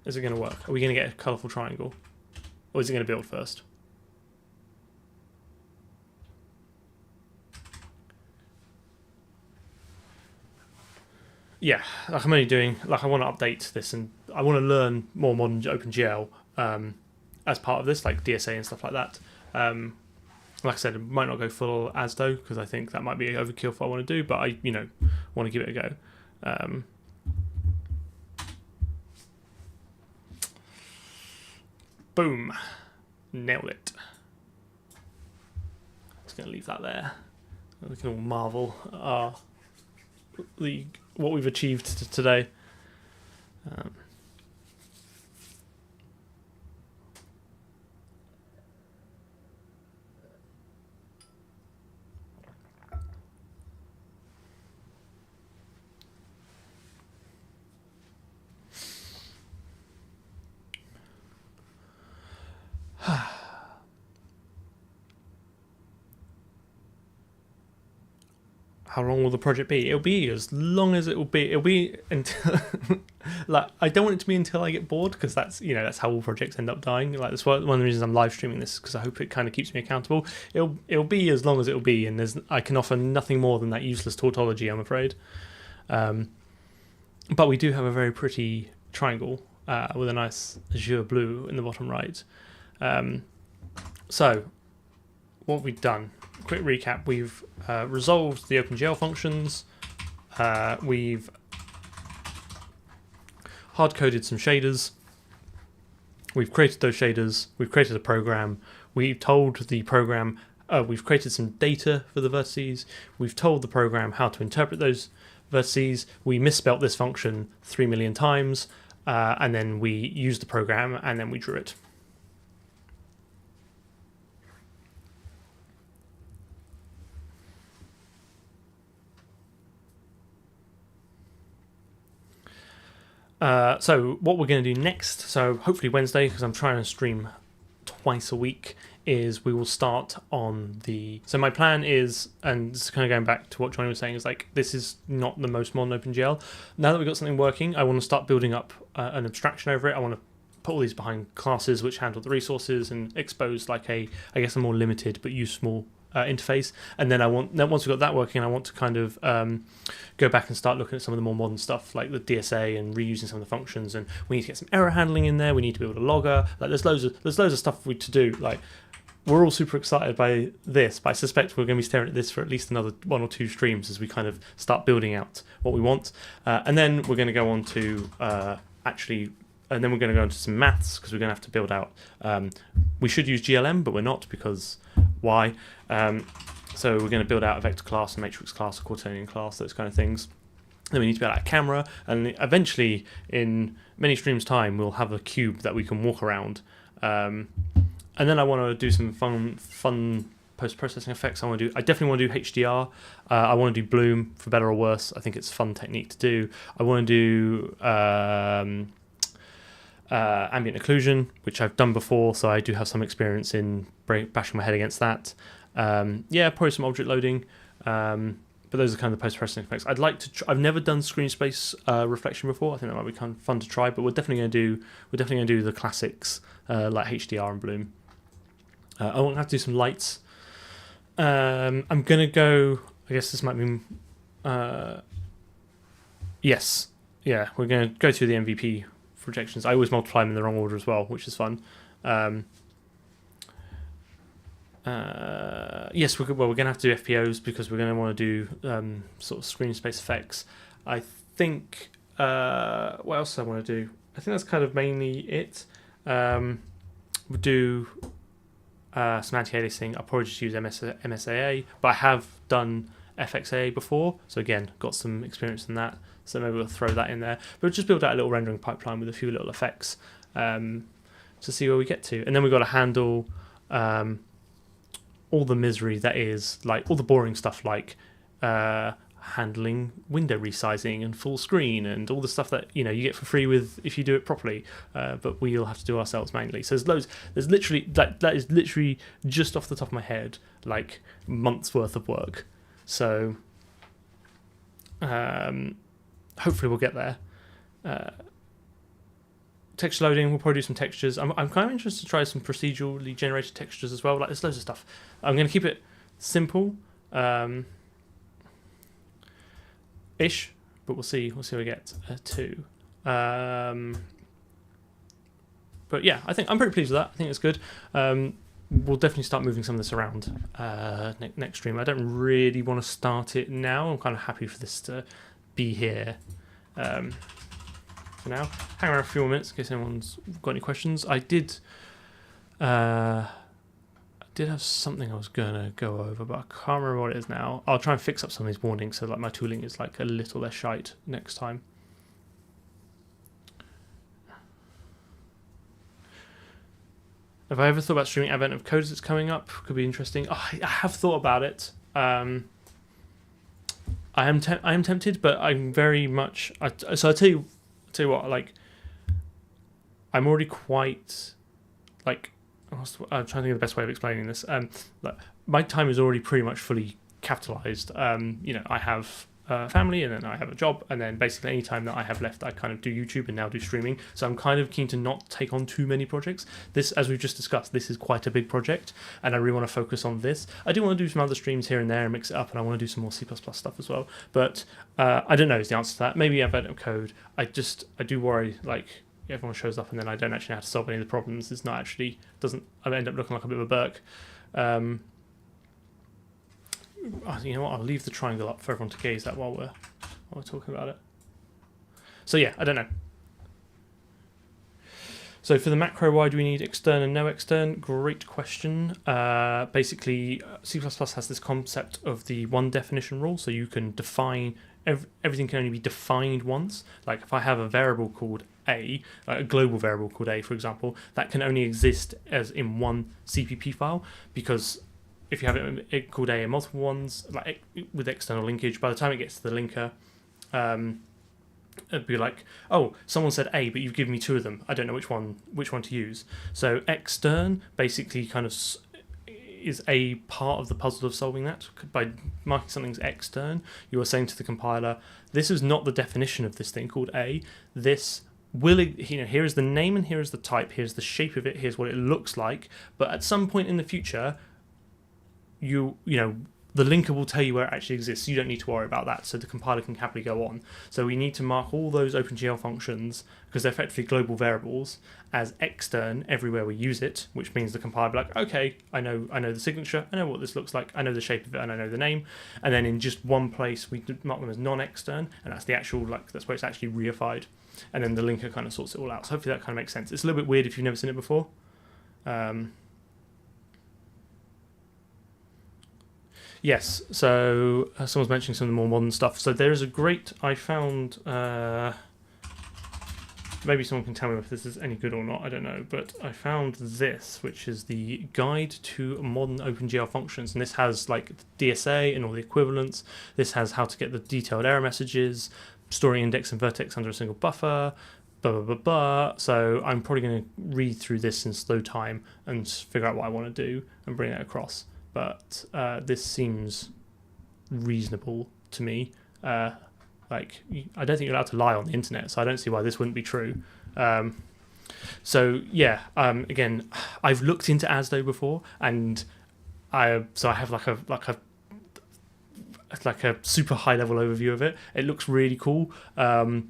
Is it going to work? Are we going to get a colourful triangle? Or is it going to build first? Yeah, like I'm only doing, like I want to update this and I want to learn more modern OpenGL as part of this, like DSA and stuff like that. Like I said, it might not go full ASDO because I think that might be overkill for what I want to do, but I, want to give it a go. Boom, nailed it. Just going to leave that there. We can all marvel what we've achieved today. How long will the project be? It'll be as long as it will be. It'll be until like, I don't want it to be until I get bored, because that's, you know, that's how all projects end up dying. Like, that's one of the reasons I'm live streaming this, because I hope it kind of keeps me accountable. It'll be as long as it'll be, and I can offer nothing more than that useless tautology, I'm afraid. But we do have a very pretty triangle with a nice azure blue in the bottom right. So what have we done? Quick recap: we've resolved the OpenGL functions. We've hard-coded some shaders. We've created those shaders. We've created a program. We've told the program. We've created some data for the vertices. We've told the program how to interpret those vertices. We misspelt this function 3 million times, and then we used the program, and then we drew it. So what we're going to do next, so hopefully Wednesday, because I'm trying to stream twice a week, is we will start on the... So my plan is, and this is kind of going back to what Johnny was saying, is like, this is not the most modern OpenGL. Now that we've got something working, I want to start building up an abstraction over it. I want to put all these behind classes which handle the resources and expose like a more limited but useful interface. And then once we've got that working, I want to kind of go back and start looking at some of the more modern stuff like the DSA and reusing some of the functions. And we need to get some error handling in there. We need to build a logger. Like there's loads of stuff to do. Like, we're all super excited by this, but I suspect we're going to be staring at this for at least another 1 or 2 streams as we kind of start building out what we want. And then we're going to go on to and then we're going to go into some maths, because we're going to have to build out. We should use GLM, but we're not, because why? So we're going to build out a vector class, a matrix class, a quaternion class, those kind of things. Then we need to build out a camera, and eventually, in many streams' time, we'll have a cube that we can walk around. And then I want to do some fun post-processing effects. I definitely want to do HDR. I want to do bloom, for better or worse. I think it's a fun technique to do. I want to do ambient occlusion, which I've done before, so I do have some experience in bashing my head against that. Yeah, probably some object loading. But those are kind of the post-processing effects. I'd like to. I've never done screen space reflection before. I think that might be kind of fun to try. But we're definitely going to do the classics like HDR and bloom. I want to have to do some lights. I'm going to go... I guess this might be... yes. Yeah, we're going to go through the MVP projections. I always multiply them in the wrong order as well, which is fun. Yes, we're going to have to do FPOs, because we're going to want to do sort of screen space effects. I think... what else do I want to do? I think that's kind of mainly it. We'll do... some anti-aliasing. I'll probably just use MSAA, but I have done FXAA before, so again, got some experience in that, so maybe we'll throw that in there. But we'll just build out a little rendering pipeline with a few little effects to see where we get to. And then we've got to handle all the misery that is, like, all the boring stuff, like handling window resizing and full screen and all the stuff that you get for free with if you do it properly, but we'll have to do ourselves manually. So there's literally that is literally just off the top of my head like months worth of work. So hopefully we'll get there. Texture loading, we'll probably do some textures. I'm kind of interested to try some procedurally generated textures as well. Like, there's loads of stuff. I'm going to keep it simple ish, but we'll see what we get to. But yeah, I think I'm pretty pleased with that. I think it's good. We'll definitely start moving some of this around next stream. I don't really want to start it now. I'm kind of happy for this to be here for now. Hang around a few more minutes in case anyone's got any questions. I did have something I was gonna go over, but I can't remember what it is now. I'll try and fix up some of these warnings so like my tooling is like a little less shite next time. Have I ever thought about streaming Advent of Code that's coming up? Could be interesting. Oh, I have thought about it. I am tempted, but I'm very much. So I tell you what. Like, I'm already quite like. I'm trying to think of the best way of explaining this. Like, my time is already pretty much fully capitalized. You know, I have a family, and then I have a job, and then basically any time that I have left, I kind of do YouTube and now do streaming. So I'm kind of keen to not take on too many projects. This, as we've just discussed, this is quite a big project, and I really want to focus on this. I do want to do some other streams here and there and mix it up, and I want to do some more C++ stuff as well. But I don't know is the answer to that. Maybe Advent of Code. I do worry, like, everyone shows up and then I don't actually know how to solve any of the problems. It's not actually, I end up looking like a bit of a Burke. You know what, I'll leave the triangle up for everyone to gaze at while we're talking about it. So yeah, I don't know. So for the macro, why do we need extern and no extern? Great question. Basically, C++ has this concept of the one definition rule, so you can define, everything can only be defined once. Like if I have a variable called a, like a global variable called a, for example, that can only exist as in one CPP file, because if you have it called a in multiple ones, like with external linkage, by the time it gets to the linker, it'd be like, oh, someone said A, but you've given me two of them. I don't know which one to use. So extern basically kind of is a part of the puzzle of solving that. By marking something's extern, you are saying to the compiler, this is not the definition of this thing called A. This will, you know, here is the name and here is the type, here's the shape of it, here's what it looks like. But at some point in the future, you know, the linker will tell you where it actually exists. You don't need to worry about that, so the compiler can happily go on. So we need to mark all those OpenGL functions, because they're effectively global variables, as extern everywhere we use it, which means the compiler will be like, okay, I know the signature, I know what this looks like, I know the shape of it, and I know the name. And then in just one place, we mark them as non-extern, and that's the actual, like, that's where it's actually reified. And then the linker kind of sorts it all out. So hopefully that kind of makes sense. It's a little bit weird if you've never seen it before. Yes, so someone's mentioning some of the more modern stuff. So there is a great, I found, maybe someone can tell me if this is any good or not, I don't know, but I found this, which is the Guide to Modern OpenGL Functions, and this has like DSA and all the equivalents. This has how to get the detailed error messages, storing index and vertex under a single buffer, blah, blah, blah, blah. So I'm probably going to read through this in slow time and figure out what I want to do and bring it across. But this seems reasonable to me. Like, I don't think you're allowed to lie on the internet, so I don't see why this wouldn't be true. So yeah, again, I've looked into ASDO before, and I have like a super high level overview of it. It looks really cool. I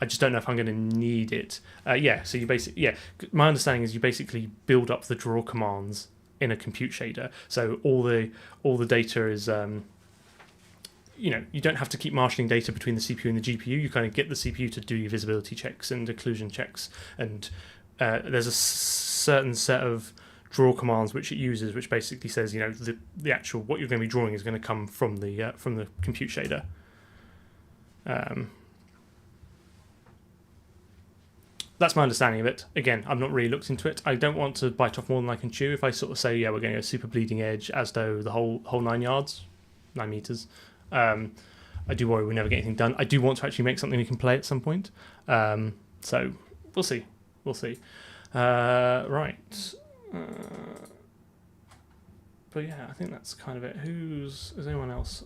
just don't know if I'm going to need it. So you basically, my understanding is you basically build up the draw commands in a compute shader, so all the data is you know, you don't have to keep marshalling data between the CPU and the GPU. You kind of get the CPU to do your visibility checks and occlusion checks, and there's a certain set of draw commands which it uses, which basically says, you know, the actual what you're going to be drawing is going to come from the compute shader. That's my understanding of it. Again, I've not really looked into it. I don't want to bite off more than I can chew. If I sort of say, yeah, we're going to go super bleeding edge, as though the whole 9 yards, 9 meters, I do worry we'll never get anything done. I do want to actually make something we can play at some point. So we'll see. Right. But yeah, I think that's kind of it. Is anyone else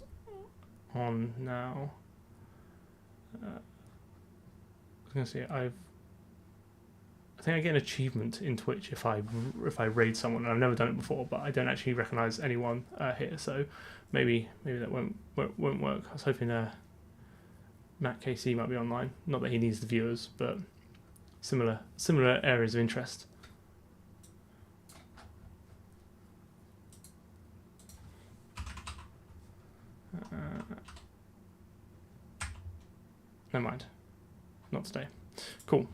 on now? I was going to say, I think I get an achievement in Twitch if I raid someone. I've never done it before, but I don't actually recognise anyone here, so maybe that won't work. I was hoping Matt KC might be online. Not that he needs the viewers, but similar areas of interest. Never mind. Not today. Cool.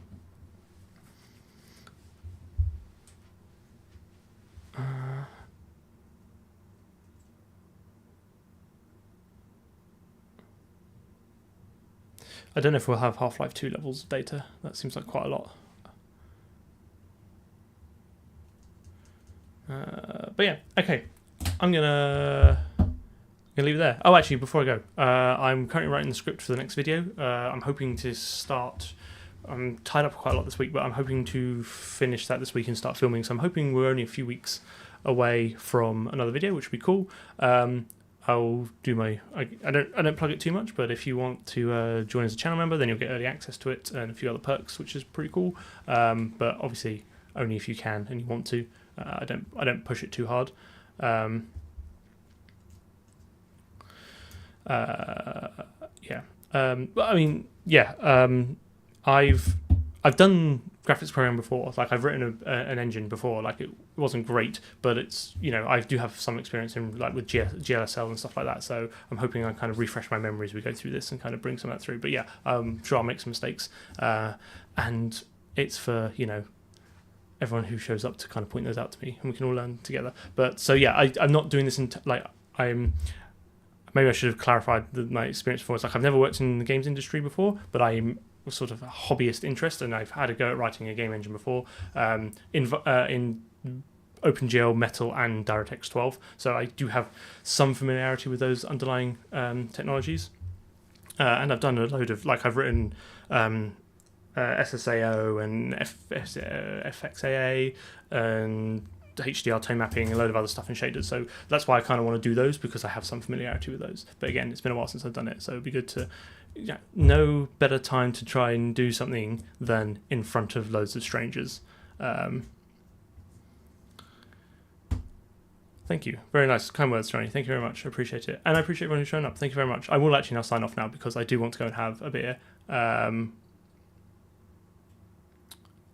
I don't know if we'll have Half-Life 2 levels of data. That seems like quite a lot. But yeah, okay. I'm gonna leave it there. Oh, actually, before I go, I'm currently writing the script for the next video. I'm hoping to start. I'm tied up quite a lot this week, but I'm hoping to finish that this week and start filming. So I'm hoping we're only a few weeks away from another video, which would be cool. I'll do my. I don't plug it too much, but if you want to join as a channel member, then you'll get early access to it and a few other perks, which is pretty cool. But obviously, only if you can and you want to. I don't push it too hard. Yeah. But I mean, yeah. I've done graphics programming before. Like I've written an engine before. Like it wasn't great, but it's, you know, I do have some experience in like with GLSL and stuff like that. So I'm hoping I kind of refresh my memory as we go through this and kind of bring some of that through. But yeah, I'm sure I'll make some mistakes. And it's for, you know, everyone who shows up to kind of point those out to me, and we can all learn together. But so yeah, I'm not doing this maybe I should have clarified my experience before. It's like I've never worked in the games industry before, but I'm sort of a hobbyist interest, and I've had a go at writing a game engine before in OpenGL, Metal, and DirectX 12. So I do have some familiarity with those underlying technologies, and I've done a load of, like, I've written SSAO and FXAA and HDR tone mapping, a load of other stuff in shaders. So that's why I kind of want to do those, because I have some familiarity with those. But again, it's been a while since I've done it, so it'd be good to, yeah, no better time to try and do something than in front of loads of strangers. Thank you. Very nice. Kind words, Johnny. Thank you very much. I appreciate it. And I appreciate everyone who's shown up. Thank you very much. I will actually now sign off now, because I do want to go and have a beer.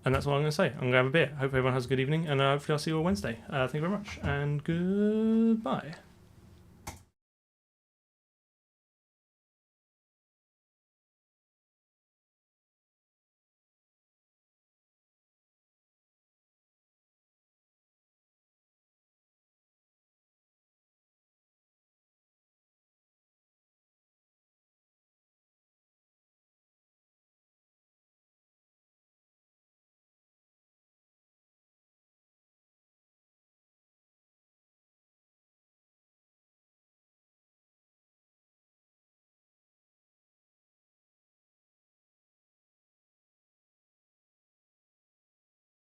And that's all I'm going to say. I'm going to have a beer. Hope everyone has a good evening, and hopefully I'll see you all Wednesday. Thank you very much, and goodbye.